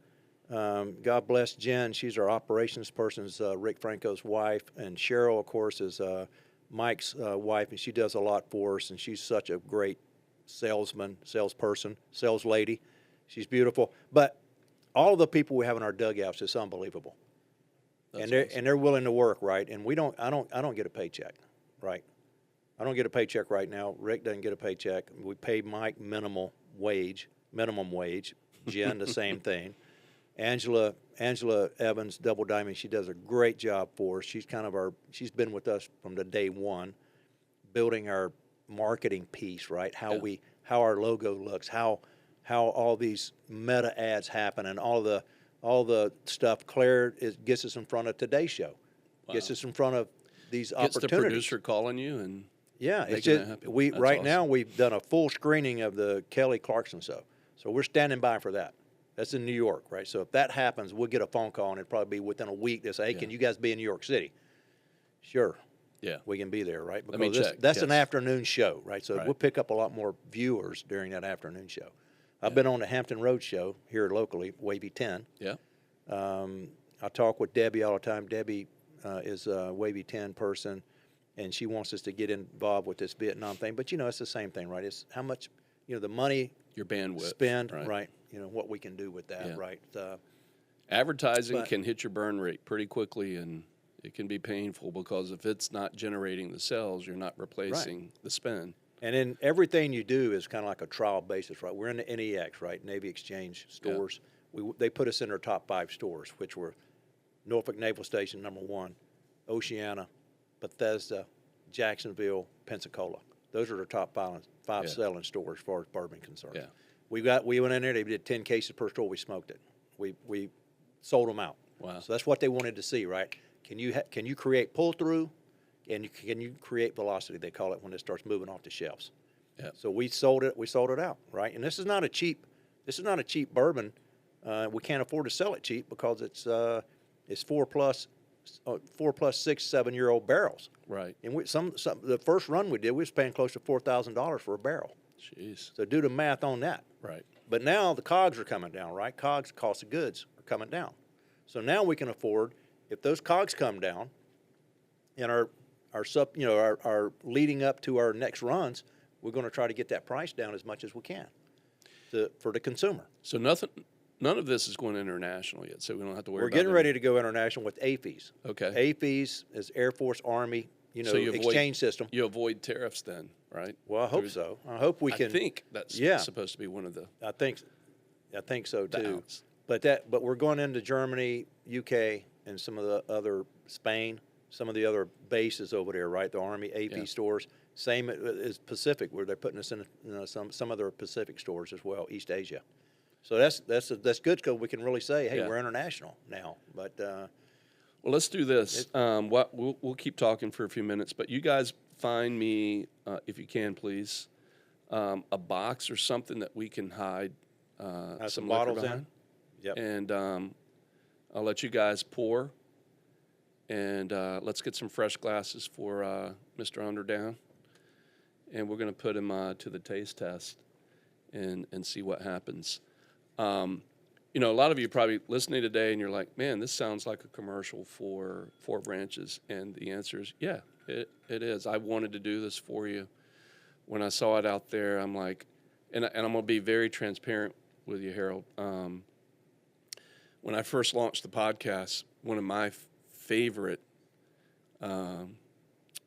God bless Jen. She's our operations person, is Rick Franco's wife. And Cheryl, of course, is Mike's wife, and she does a lot for us. And she's such a great salesperson, sales lady. She's beautiful. But all the people we have in our dugouts is unbelievable. That's And they're willing to work, right? And I don't get a paycheck, right? I don't get a paycheck right now. Rick doesn't get a paycheck. We pay Mike minimum wage. Jen, the same thing. Angela Evans, Double Diamond, she does a great job for us. She's been with us from the day one, building our marketing piece, right? How our logo looks, how all these meta ads happen, and all the stuff. Claire gets us in front of Today's Show, gets us in front of these opportunities. Gets the producer calling you and it's making just that happen. we That's right awesome. now we've done a full screening of the Kelly Clarkson show, so we're standing by for that. That's in New York, right? So if that happens, we'll get a phone call, and it'll probably be within a week. They say, "Hey, can you guys be in New York City?" Sure. Yeah. We can be there, right? Let me check. That's an Yes. afternoon show, right? So Right. we'll pick up a lot more viewers during that afternoon show. I've been on the Hampton Road show here locally, Wavy 10. Yeah. I talk with Debbie all the time. Debbie is a Wavy 10 person, and she wants us to get involved with this Vietnam thing. But, it's the same thing, right? It's how much, the money Your bandwidth. spend, right? What we can do with that, Yeah. right? Advertising But- can hit your burn rate pretty quickly, and it can be painful because if it's not generating the sales, you're not replacing the spend. And then everything you do is kind of like a trial basis, right? We're in the NEX, right? Navy Exchange stores. They put us in their top 5 stores, which were Norfolk Naval Station, #1, Oceana, Bethesda, Jacksonville, Pensacola. Those are the top five selling stores as far as bourbon concerned. Yeah. We went in there. They did 10 cases per store. We smoked it. We sold them out. Wow. So that's what they wanted to see, right? Can you create pull through, and can you create velocity? They call it when it starts moving off the shelves. Yeah. So we sold it. We sold it out, right? And this is not a cheap bourbon. We can't afford to sell it cheap because it's 4 plus 6, 7-year-old barrels. Right. And the first run we did, we was paying close to $4,000 for a barrel. Jeez. So do the math on that. Right. But now the COGS are coming down, right? COGS, cost of goods, are coming down. So now we can afford, if those COGS come down, and our leading up to our next runs, we're going to try to get that price down as much as we can for the consumer. So none of this is going international yet, so we don't have to worry We're about getting it. ready to go international with AFES. Okay. AFES is Air Force, Army, So you avoid- exchange system. You avoid tariffs then, right? Well, I hope so. I hope we can. I think that's Yeah. supposed to be one of the I think so too. outs. But we're going into Germany, UK, and some of the other Spain, some of the other bases over there, right? The Army AP Yeah. stores. Same as Pacific, where they're putting us in some other Pacific stores as well, East Asia. So that's good because we can really say, hey, Yeah. we're international now. But Well, let's do this. We'll keep talking for a few minutes, but you guys find me, if you can, please, a box or something that we can hide some liquor bottles behind. in. Yep. And I'll let you guys pour. And let's get some fresh glasses for Mr. Underdown. And we're going to put him to the taste test and see what happens. A lot of you probably listening today and you're like, man, this sounds like a commercial for Four Branches. And the answer is, yeah, it is. I wanted to do this for you. When I saw it out there, I'm like, and I'm going to be very transparent with you, Harold. When I first launched the podcast, one of my favorite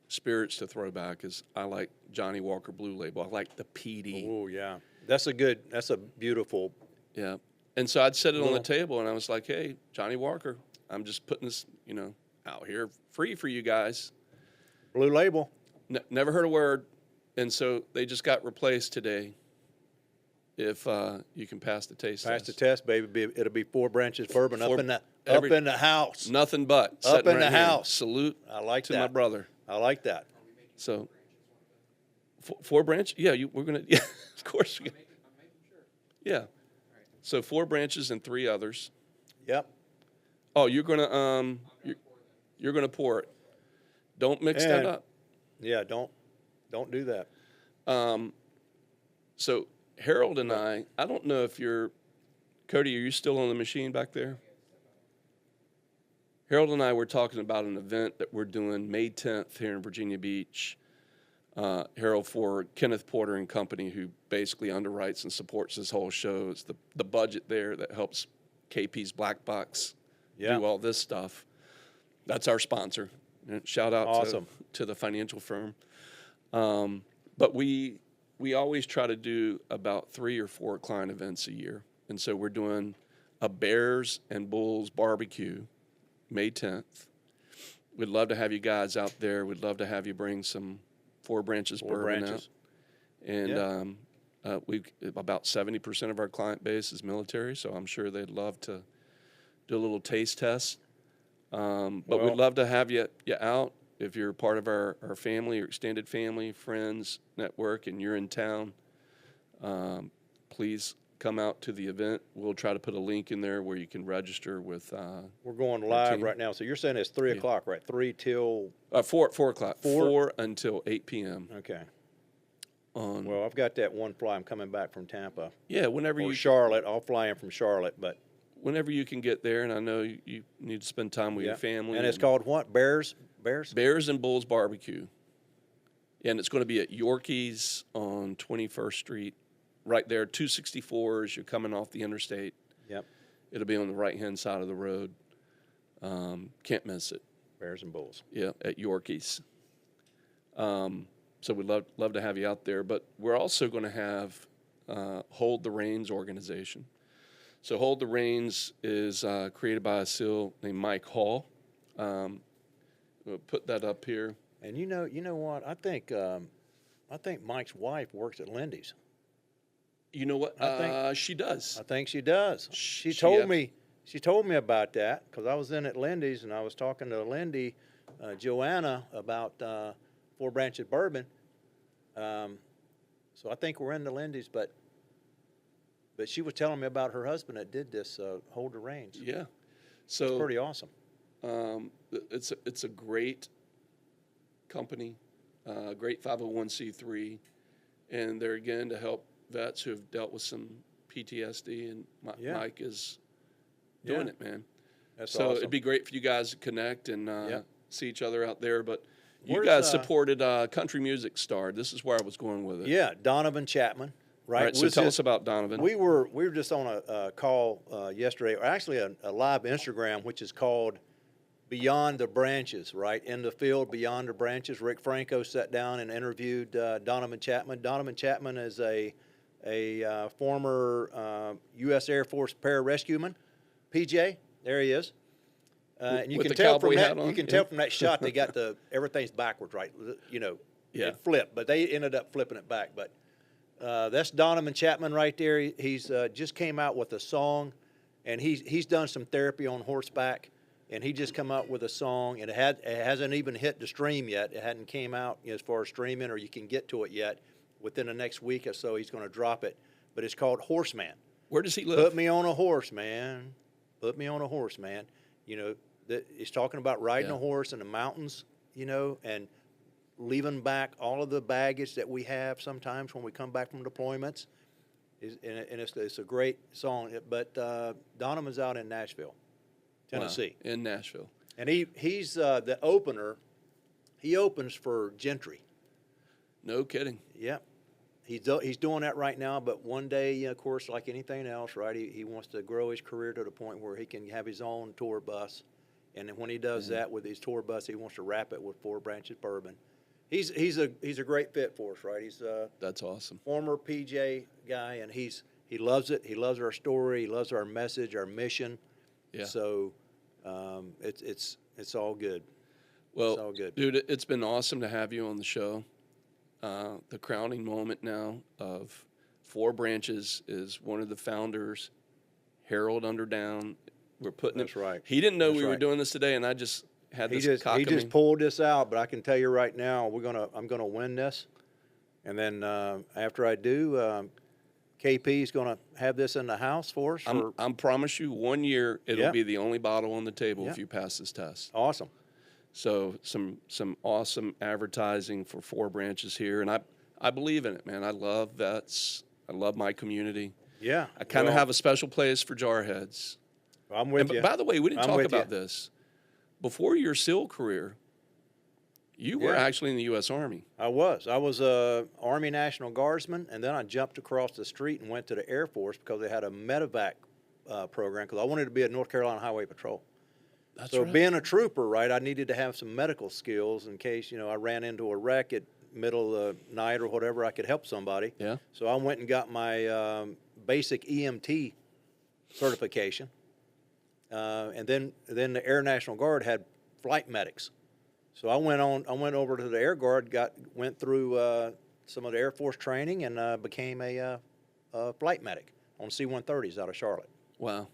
spirits to throw back is I like Johnny Walker Blue Label. I like the PD. Oh yeah, that's a beautiful. Yeah. And so I'd set it on the Little- table, and I was like, hey, Johnny Walker, I'm just putting this, out here free for you guys. Blue Label. Never heard a word. And so they just got replaced today. If you can pass the taste Pass test. the test, baby. It'll be Four Branches bourbon Four- up in every- the house. Nothing but. Up sitting in the right here. house. Salute I like to that. my brother. I like that. So, Four Branch? Yeah, we're going to, yeah, of course. Yeah. So 4 branches and 3 others. Yep. Oh, you're going to, you're going to pour it. Don't mix that And- up. Yeah. Don't do that. So Harold and I don't know if Cody, are you still on the machine back there? Harold and I were talking about an event that we're doing May 10th here in Virginia Beach. Harold for Kenneth Porter and Company, who basically underwrites and supports this whole show. It's the budget there that helps KP's Blackbox do all this stuff. That's our sponsor. Shout out to the financial firm. But we always try to do about 3 or 4 client events a year. And so we're doing a Bears and Bulls barbecue May 10th. We'd love to have you guys out there. We'd love to have you bring some Four Branches bourbon out. And we about 70% of our client base is military, so I'm sure they'd love to do a little taste test. But we'd love to have you out. If you're part of our family or extended family, friends, network, and you're in town, please come out to the event. We'll try to put a link in there where you can register with We're going live right now. So you're saying it's 3 o'clock, right? 3 till 4 o'clock. 4 until 8 p.m. Okay. Well, I've got that one fly. I'm coming back from Tampa. Yeah, whenever you Charlotte. I'll fly in from Charlotte, but whenever you can get there, and I know you need to spend time with your family. And it's called what? Bears and Bulls barbecue. And it's going to be at Yorkie's on 21st Street. Right there, 264 as you're coming off the interstate. Yep. It'll be on the right-hand side of the road. Can't miss it. Bears and Bulls. Yeah, at Yorkie's. So we'd love to have you out there. But we're also going to have Hold the Reins organization. So Hold the Reins is created by a SEAL named Mike Hall. We'll put that up here. And you know what? I think Mike's wife works at Lindy's. You know what? She does. I think she does. She told me about that because I was in at Lindy's and I was talking to Lindy, Joanna, about Four Branches Bourbon. So I think we're into Lindy's, but she was telling me about her husband that did this Hold the Reins. Yeah, so it's pretty awesome. It's a great company, great 501c3, and they're again to help vets who have dealt with some PTSD, and Mike is doing it, man. That's so awesome. It'd be great for you guys to connect and see each other out there. But you Where's, guys supported country music star. This is where I was going with it. Yeah, Donovan Chapman. Right. All right, so tell us about Donovan. We were just on a call yesterday, or actually a live Instagram, which is called Beyond the Branches, right? In the field, Beyond the Branches. Rick Franco sat down and interviewed Donovan Chapman. Donovan Chapman is a former U.S. Air Force pararescueman, PJ. There he is. And you with can the tell cowboy from hat that. on? You can tell from that shot they got everything's backwards, right? You know, it flipped, but they ended up flipping it back. But that's Donovan Chapman right there. He's just came out with a song, and he's done some therapy on horseback, and he just come out with a song, and it hasn't even hit the stream yet. It hadn't came out as far as streaming, or you can get to it yet. Within the next week or so, he's going to drop it. But it's called Horseman. Where does he live? Put me on a horse, man. Put me on a horse, man. You know, he's talking about riding a horse in the mountains, you know, and leaving back all of the baggage that we have sometimes when we come back from deployments. And it's a great song. But Donovan's out in Nashville, Tennessee. Wow. In Nashville. And he's the opener. He opens for Gentry. No kidding. Yep. He's doing that right now, but one day, of course, like anything else, right, he wants to grow his career to the point where he can have his own tour bus. And then when he does that with his tour bus, he wants to wrap it with Four Branches Bourbon. He's a great fit for us, right? He's that's awesome. Former PJ guy, and he loves it. He loves our story. He loves our message, our mission. Yeah. So it's all good. Well, it's all good. Dude, it's been awesome to have you on the show. The crowning moment now of Four Branches is one of the founders, Harold Underdown. We're putting That's right. He didn't know That's we were right. doing this today, and I just had this He just pulled this out, but I can tell you right now, I'm gonna win this, and then after I do, KP's gonna have this in the house for us. I promise you, 1 year it'll be the only bottle on the table if you pass this test. Awesome. So some awesome advertising for Four Branches here, and I believe in it, man. I love vets. I love my community. Yeah. I kind of well, have a special place for jarheads. I'm with And you. by the way, we didn't I'm talk with about you. this. Before your SEAL career, you were Yeah. actually in the U.S. Army. I was a Army National Guardsman, and then I jumped across the street and went to the Air Force because they had a medevac program, because I wanted to be at North Carolina Highway Patrol. That's So right. being a trooper, right, I needed to have some medical skills in case, I ran into a wreck at middle of the night or whatever, I could help somebody. Yeah. So I went and got my basic EMT certification. And then the Air National Guard had flight medics. So I went over to the Air Guard, went through some of the Air Force training, and became a flight medic on C-130s out of Charlotte. Wow.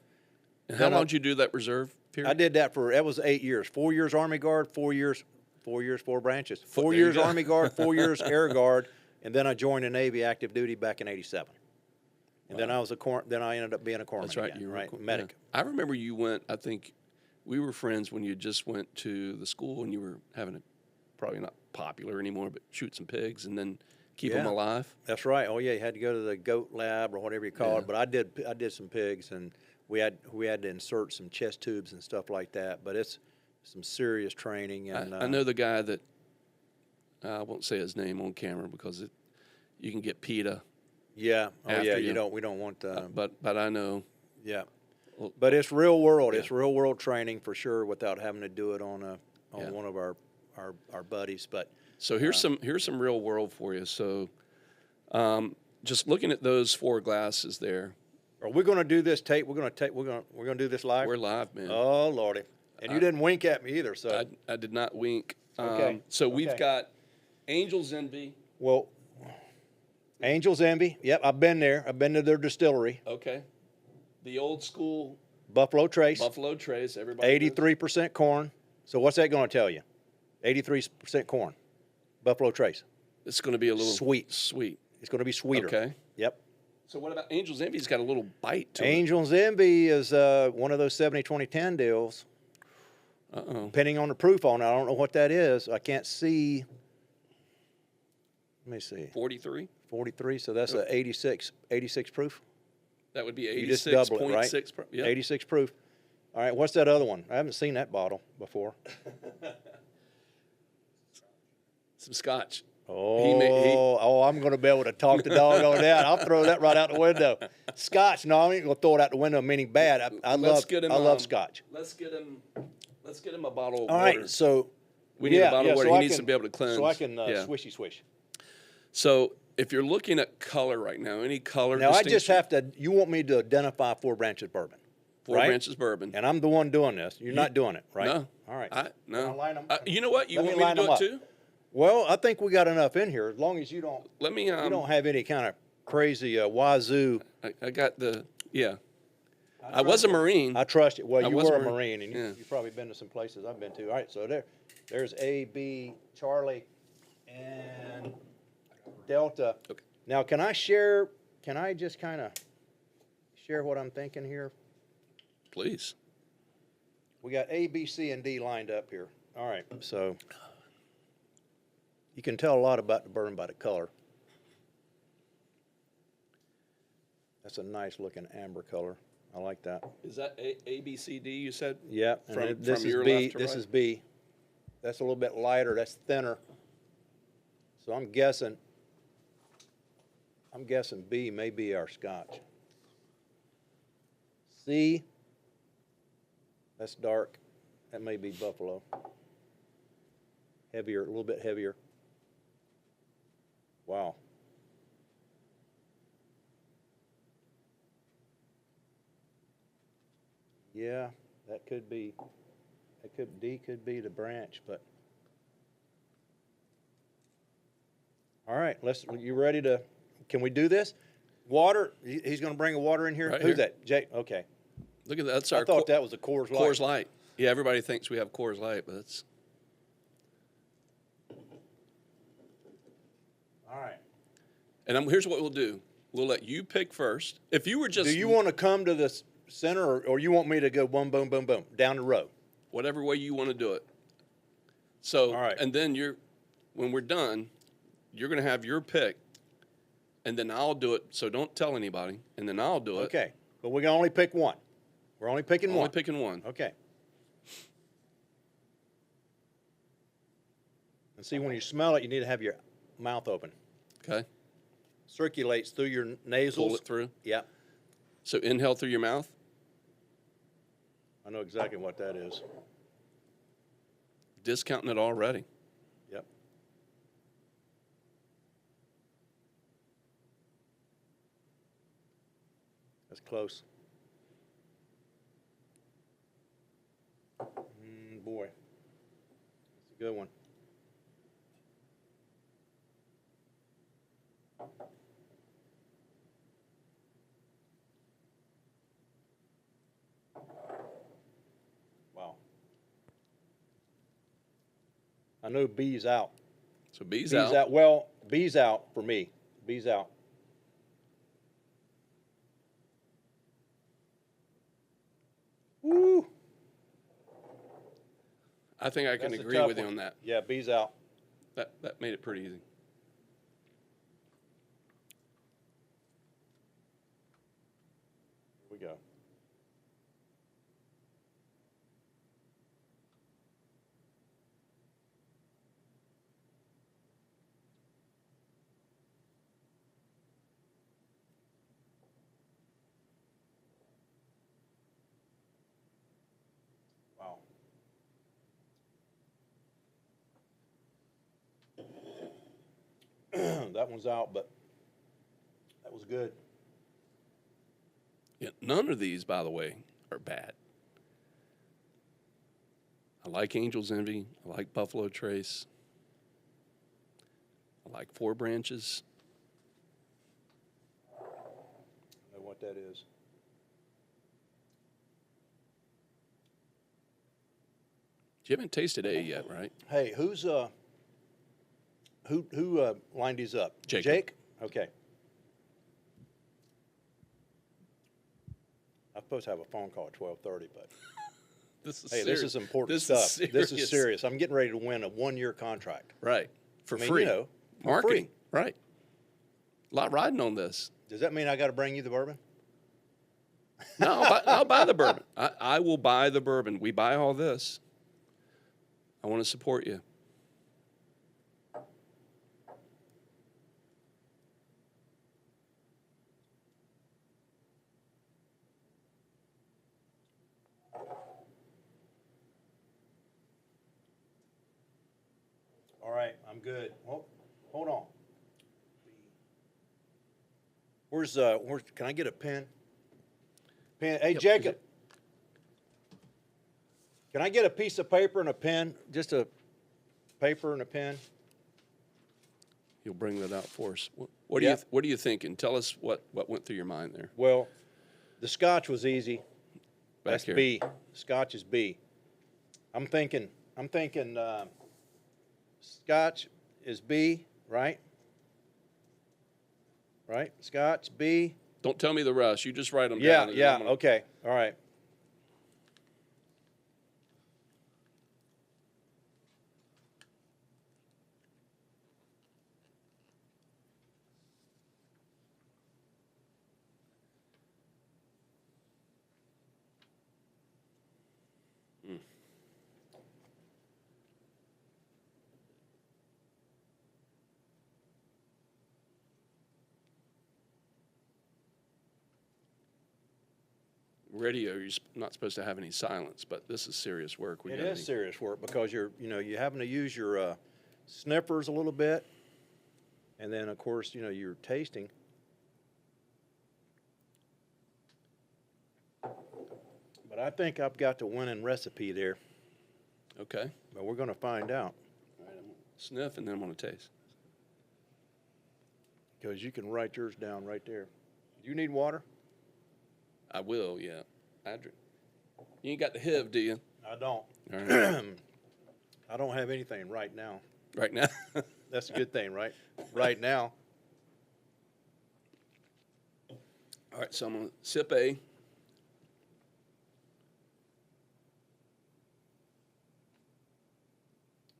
And Then how I- long did you do that reserve period? I did that that was 8 years. 4 years Army Guard, 4 years, 4 branches. Four there you years go. Army Guard, 4 years Air Guard, and then I joined the Navy active duty back in '87. And then then I ended up being a corpsman. That's right. again, You were right, yeah. medic. I remember you went. I think we were friends when you just went to the school and you were having a probably not popular anymore, but shoot some pigs and then keep them Yeah. alive. That's right. Oh yeah, you had to go to the goat lab or whatever you call Yeah. it. But I did some pigs, and we had to insert some chest tubes and stuff like that. But it's some serious training. And I know the guy that I won't say his name on camera because you can get PETA. Yeah. Oh after yeah. you. We don't want. But I know. Yeah. Well, But it's real world. yeah. It's real world training for sure, without having to do it on Yeah. one of our buddies. But So here's some real world for you. So just looking at those 4 glasses there, are we going to do this tape? We're going to do this live. we're live, man. Oh lordy! And you didn't wink at me either. So I did not wink. Okay, So we've okay. got Angel's Envy. well, Angel's Envy. Yep, I've been there. I've been to their distillery. Okay. The old school Buffalo Trace. Buffalo Trace. Everybody. knows. 83% corn. So what's that going to tell you? 83% corn. Buffalo Trace. It's going to be a little Sweet. Sweet. It's going to be sweeter. Okay. Yep. So what about Angel's Envy's got a little bite to Angel's Envy is one of those 70-20-10 deals. it. Uh-oh. Depending on the proof on it, I don't know what that is. I can't see. Let me see. 43? 43. So that's a 86 proof. That would be You just double it, right? 86.6. Yeah. 86 proof. All right. What's that other one? I haven't seen that bottle before. Some scotch. Oh, I'm going to be able to talk the dog on that. I'll throw that right out the window. Scotch? No, I ain't going to throw it out the window, meaning bad. I love Scotch. Let's get him a bottle of All water. right. So We need a bottle of water. so He I needs can- to be able to cleanse. So I can Yeah. swishy swish. So if you're looking at color right now, any color Now I just distinction? have to. You want me to identify 4 branches bourbon? 4 right? branches bourbon. And I'm the one doing this. You're not doing it, right? No. All right. No. I'll line 'em- You know what? You Let want me me to line do 'em it up. too? Well, I think we got enough in here, as long as you don't Let me. you don't have any kind of crazy wazoo. I got the. Yeah. I was a Marine. I trust you. Well, I you was were a a Marine. Marine, and Yeah. you've probably been to some places I've been to. All right, so there's A, B, Charlie, and Delta. Okay. Now, can I just kind of share what I'm thinking here? Please. We got A, B, C, and D lined up here. All right, so you can tell a lot about the bourbon by the color. That's a nice looking amber color. I like that. Is that A, B, C, D? You said. Yeah, and From- this from is your B. left to This right? is B. That's a little bit lighter. That's thinner. So I'm guessing B may be our Scotch. C. That's dark. That may be Buffalo. Heavier, a little bit heavier. Wow. Yeah, that could be. D could be the branch, but. All right, you ready to? Can we do this? Water. He's going to bring a water in here. Right Who's here. that? Jake. Okay. Look at that. That's I our thought that was a Coors Light. Coors Light. Yeah, everybody thinks we have Coors Light, but that's. All right. And here's what we'll do. We'll let you pick first. If you were just. Do you want to come to the center, or you want me to go boom, boom, boom, boom down the row? Whatever way you want to do it. So, All right. and then when we're done, you're going to have your pick. and then I'll do it. So don't tell anybody, and then I'll do it. Okay, but we can only pick one. We're only picking Only one. picking one. Okay. And see, when you smell it, you need to have your mouth open. Okay. Circulates through your nasals. Pull it through. Yep. So inhale through your mouth. I know exactly what that is. Discounting it already. Yep. That's close. Boy. That's a good one. Wow. I know B's out. So B's B's out. out. Well, B's out for me. B's out. Woo. I think I can That's a agree tough with you one. on that. Yeah, B's out. That made it pretty easy. Here we go. Wow. That one's out, but that was good. Yeah, none of these, by the way, are bad. I like Angel's Envy. I like Buffalo Trace. I like Four Branches. I know what that is. You haven't tasted A yet, right? Hey, who lined these up? Jacob. Jake? Okay. I'm supposed to have a phone call at 12:30, but This is hey, serious. this is important This stuff. Is serious. This is serious. I'm getting ready to win a 1-year contract. Right. For I mean, free. you know, for Marketing. free. Right. A lot riding on this. Does that mean I got to bring you the bourbon? No, I'll buy the bourbon. I will buy the bourbon. We buy all this. I want to support you. All right, I'm good. Oh, hold on. Where's can I get a pen? Pen. Hey, Yep. Jacob. Can I get a piece of paper and a pen? Just a paper and a pen? You'll bring that out for us. What Yeah. what are you thinking? Tell us what went through your mind there. Well, the Scotch was easy. Back That's here. B. Scotch is B. I'm thinking Scotch is B, right? Right? Scotch, B. Don't tell me the rest. You just write them Yeah, down. yeah, okay. All right. Radio, you're not supposed to have any silence, but this is serious work. It is serious work because you're having to use your sniffers a little bit, and then of course you're tasting. But I think I've got the winning recipe there. Okay. But we're going to find out All right, I'm gonna sniff and then I'm going to taste. because you can write yours down right there. Do you need water? I will, yeah. Adrian, you ain't got the HIV, do you? I don't. All right. I don't have anything right now. Right now. That's a good thing, right? Right now. All right, so I'm going to sip A.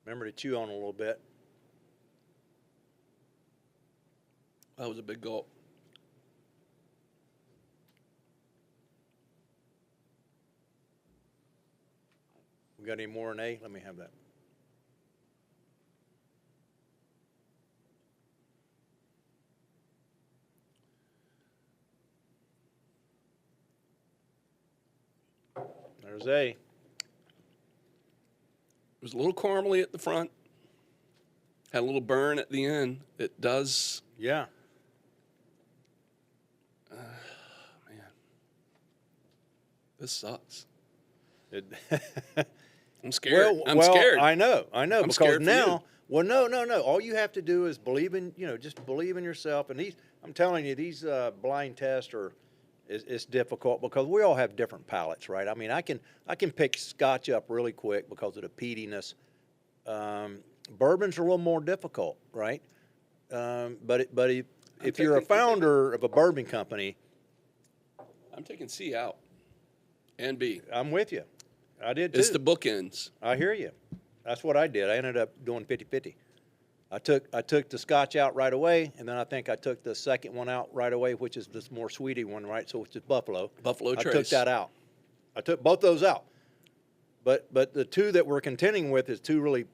Remember to chew on it a little bit. That was a big gulp. We got any more in A? Let me have that. There's A. It was a little caramely at the front. Had a little burn at the end. It does. Yeah. Man, this sucks. It I'm scared. Well, I'm well, scared. I know. I'm Because scared for now, you. well, no. All you have to do is believe in, just believe in yourself. And I'm telling you, these blind tests it's difficult because we all have different palates, right? I mean, I can pick Scotch up really quick because of the peatiness. Bourbons are a little more difficult, right? But if you're a founder of a bourbon company, I'm taking C out and B. I'm with you. I did too. It's the bookends. I hear you. That's what I did. I ended up doing 50-50. I took the Scotch out right away, and then I think I took the second one out right away, which is this more sweetie one, right? So it's just Buffalo. Buffalo I Trace. took that out. I took both those out. But the two that we're contending with is two really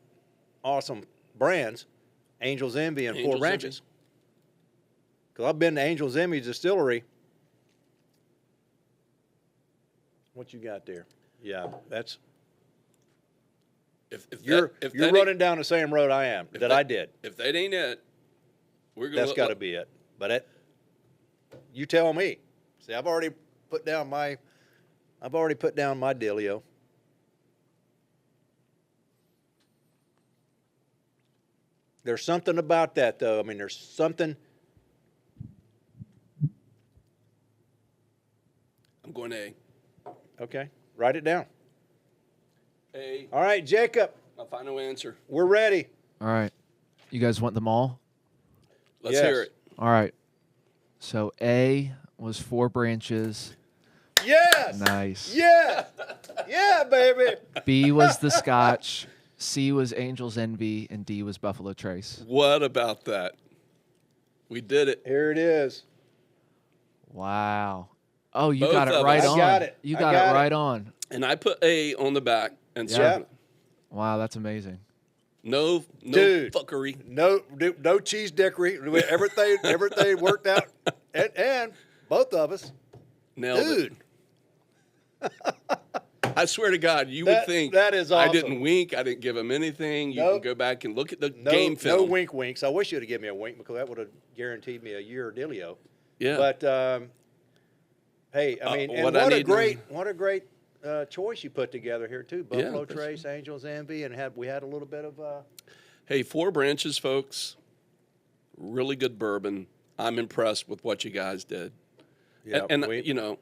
awesome brands, Angel's Envy and Four Angel's Branches. Because I've been to Angel's Envy Distillery. What you got there? Yeah, that's If you're that running down the same road I am that I did. If that ain't it, we're gonna. That's got to be it. But you tell me. See, I've already put down my dealio. There's something about that, though. I mean, there's something. I'm going A. Okay, write it down. A. All right, Jacob, My final answer. we're ready. All right. You guys want them all? Let's Yes. hear it. All right. So A was Four Branches. Yes. Nice. Yeah. Yeah, baby. B was the Scotch. C was Angel's Envy, and D was Buffalo Trace. What about that? We did it. Here it is. Wow. Oh, you Both got it of right us. on. I got it. You I got got it it. right on. And I put A on the back and Yeah. circled it. Wow, that's amazing. No Dude. fuckery. No cheese dickery. Everything worked out, and both of us, Nailed dude. it. I swear to God, you That- would think that is I awesome. didn't wink. I didn't give him anything. You Nope. can go back and look at the No, game film. no winks. I wish you'd have given me a wink because that would have guaranteed me a year dealio. Yeah. But hey, I mean, and what I need what a great choice you put together here too. Buffalo that's- Trace, Angel's Envy, and we had a little bit of. Hey, Four Branches, folks. Really good bourbon. I'm impressed with what you guys did. Yeah, and you know,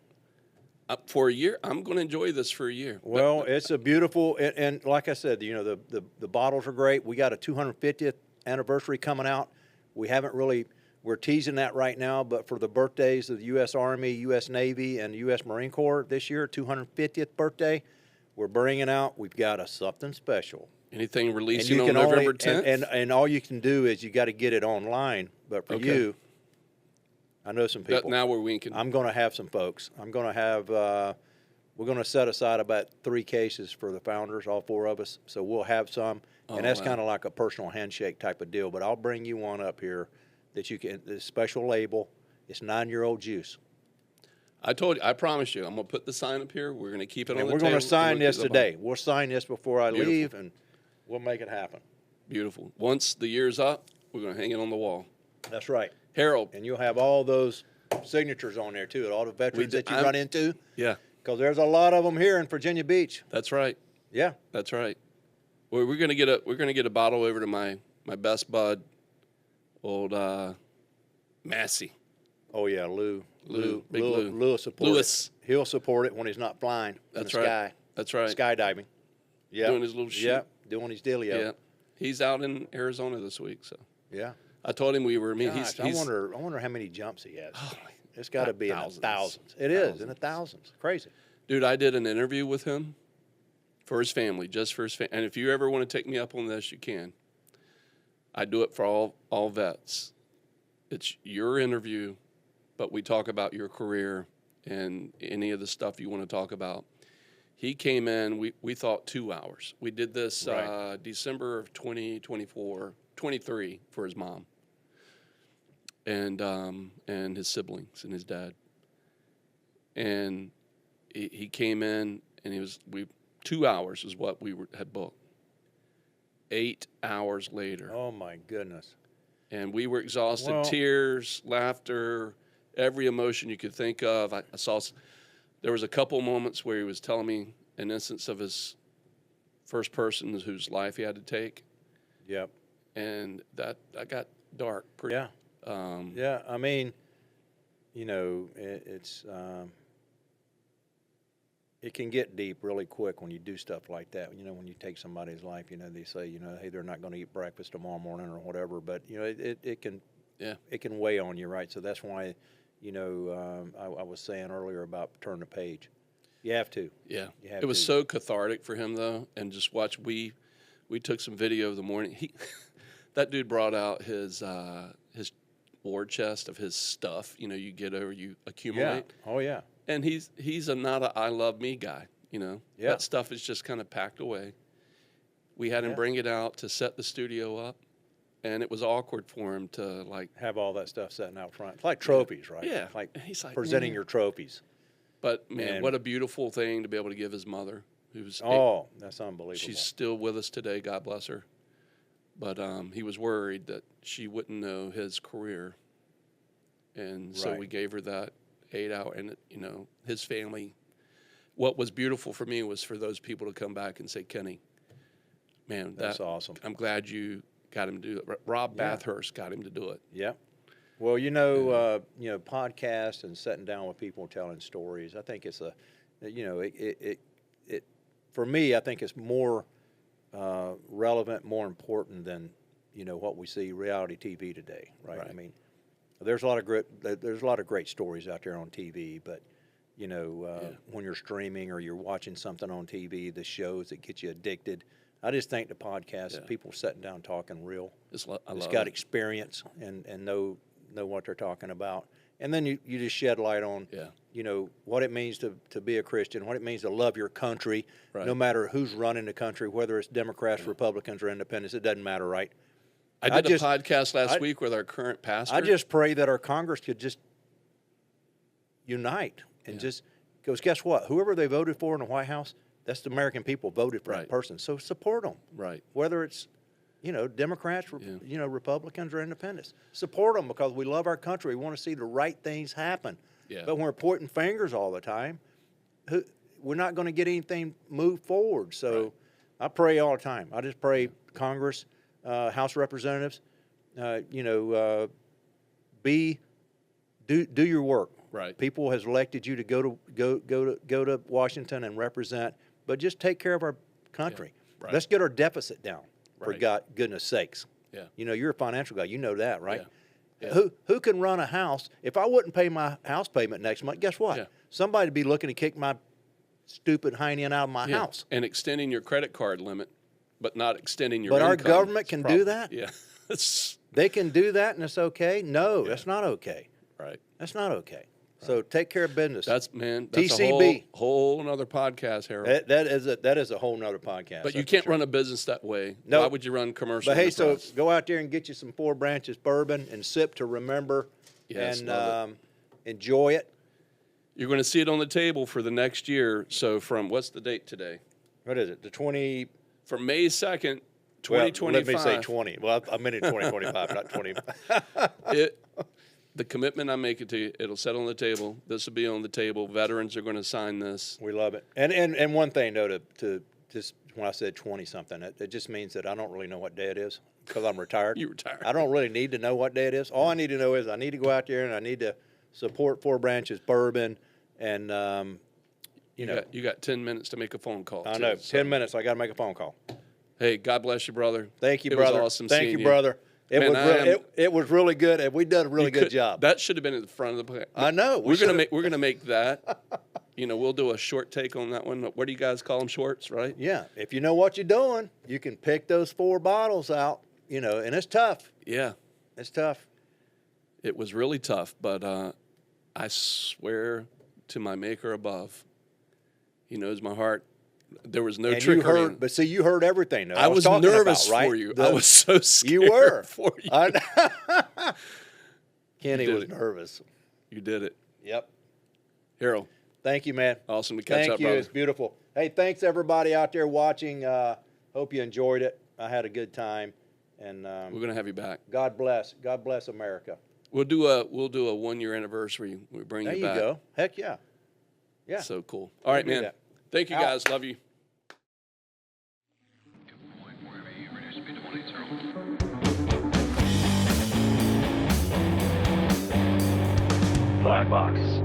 for a year, I'm going to enjoy this for a year. Well, it's a beautiful, and like I said, the bottles are great. We got a 250th anniversary coming out. We haven't really, we're teasing that right now, but for the birthdays of the U.S. Army, U.S. Navy, and U.S. Marine Corps this year, 250th birthday, we're bringing out, we've got something special. Anything And releasing you on can November 10th? and all you can do is you got to get it online. But for Okay. you, I know some people. Now we're winking. I'm going to have some folks. I'm going to have. We're going to set aside about 3 cases for the founders, all 4 of us. So we'll have some, and that's wow. kind of like a personal handshake type of deal. But I'll bring you one up here that you can. The special label. It's 9-year-old juice. I told you, I promise you, I'm going to put the sign up here. We're going to keep it on And the we're table. going to sign We'll this keep it up today. We'll sign this before I Beautiful. leave, and we'll make it happen. Beautiful. Once the year's up, we're going to hang it on the wall. That's right. Harold. And you'll have all those signatures on there too, all the veterans that you run into. Yeah, Because there's a lot of them here in Virginia Beach. that's right. Yeah. That's right. Well, we're gonna get a bottle over to my best bud, old Massey. Oh yeah, Lou Big Lou. will support Lewis. it. He'll support it when he's not flying That's in the right. sky. That's right. Skydiving. Yeah. Doing his little shit. Yeah. Doing his dealio. Yeah. He's out in Arizona this week, so Yeah. I told him we were. I mean, Gosh, he's I wonder how many jumps he has. Oh, It's got to be in the thousands. It is in the thousands. Crazy. dude. I did an interview with him for his family, just for his family. And if you ever want to take me up on this, you can. I do it for all vets. it's your interview, but we talk about your career and any of the stuff you want to talk about. He came in, we thought 2 hours. We did this Right. December of 23 for his mom and his siblings and his dad. And he came in and 2 hours is what we had booked. 8 hours later. Oh my goodness. And we were exhausted, Well- tears, laughter, every emotion you could think of. I saw, there was a couple moments where he was telling me an instance of his first person whose life he had to take. Yep. And that got dark pretty. Yeah. Yeah. I mean, it can get deep really quick when you do stuff like that. When you take somebody's life, they say, hey, they're not going to eat breakfast tomorrow morning or whatever. But it can, it can weigh on you, right? So that's why, I was saying earlier about turn the page. You have to. Yeah. You have It was to. so cathartic for him though, and just watch. We took some video of the morning. That dude brought out his war chest of his stuff. You get over, you accumulate. Yeah. Oh yeah. And he's not a I love me guy, Yeah. That stuff is just kind of packed away. We had him bring it out to set the studio up, and it was awkward for him to Have all that stuff sitting out front. It's like trophies, right? Yeah. Like He's like, presenting "Man." your trophies. But man, And- what a beautiful thing to be able to give his mother, who's Oh, that's unbelievable. she's still with us today. God bless her. But he was worried that she wouldn't know his career, and so Right. we gave her that 8 hour. And his family. What was beautiful for me was for those people to come back and say, "Kenny, man, That's awesome. I'm glad you got him to do it." Rob Yeah. Bathurst got him to do it. Yeah. Well, podcasts and sitting down with people and telling stories. I think it's it for me. I think it's more relevant, more important than what we see reality TV today, right? Right. I mean, there's a lot of great stories out there on TV, but when you're streaming or you're watching something on TV, the shows that get you addicted. I just think the podcast, people sitting down talking real. I It's love got it. experience and know what they're talking about. And then you just shed light on, what it means to be a Christian, what it means to love your country, Right. no matter who's running the country, whether it's Democrats, Republicans, or independents, it doesn't matter, right? I did just- a podcast last I- week with our current pastor. I just pray that our Congress could just unite and because guess what? Whoever they voted for in the White House, that's the American people voted for Right. that person. So support them. Right. Whether it's Democrats, Yeah. Republicans or independents. Support them because we love our country. We want to see the right things happen. Yeah. But when we're pointing fingers all the time, we're not going to get anything moved forward. So Right. I pray all the time. I just pray Congress, House of Representatives, do your work. Right. People has elected you to go to Washington and represent, but just take care of our country. Right. Let's get our deficit down, for Right. goodness sakes. Yeah. You're a financial guy. You know that, right? Yeah. Who can run a house? If I wouldn't pay my house payment next month, guess what? Yeah. Somebody'd be looking to kick my stupid hiney out of my house. And extending your credit card limit, but not extending your But our income government is a can do problem. that? Yeah. It's They can do that and it's okay? No, that's not okay. right. That's not okay. So take care of business. That's TCB. a whole nother podcast, Harold. That is a whole nother podcast. But you that's can't for sure. run a business that way. No. Why would you run commercial? But hey, so enterprise? go out there and get you some 4 Branches bourbon and sip to remember Yes, and love enjoy it. You're going to see it on the table for the next year. So from what's the date today? What is it? The 20. From May 2nd, Well, 2025. let me say 20. Well, I meant in 2025, not 20. The commitment I'm making to you, it'll set on the table. This will be on the table. Veterans are going to sign this. We love it. And one thing though, to just when I said 20 something, it just means that I don't really know what day it is because I'm retired. You retired. I don't really need to know what day it is. All I need to know is I need to go out there and I need to support 4 Branches bourbon and You got 10 minutes to make a phone call. I too, know, so. 10 minutes. I got to make a phone call. Hey, God bless you, brother. Thank you, It brother. was awesome Thank seeing you, brother. It Man, was I really, am- it was really good, and we done a really good job. That should have been at the front of the. I know. We're should've- gonna make that. We'll do a short take on that one. What do you guys call them? Shorts, right? Yeah, if you know what you're doing, you can pick those 4 bottles out. And it's tough. Yeah. It's tough. It was really tough, but I swear to my maker above, he knows my heart. There was no And trickery. you heard, but see, you heard everything. Though. I was talking nervous about, right? for you. I was so scared You were. for you. Kenny did was it. nervous. You did it. Yep. Harold, Thank you, man. awesome to catch Thank up, you. brother. It's beautiful. Hey, thanks everybody out there watching. Hope you enjoyed it. I had a good time, and We're going to have you back. God bless. God bless America. We'll do a 1-year anniversary. We bring There you you back. go. Heck yeah. Yeah. So cool. All right, do man. that. Thank you, Out. guys. Love you. Reduce speed to 180. Blackbox.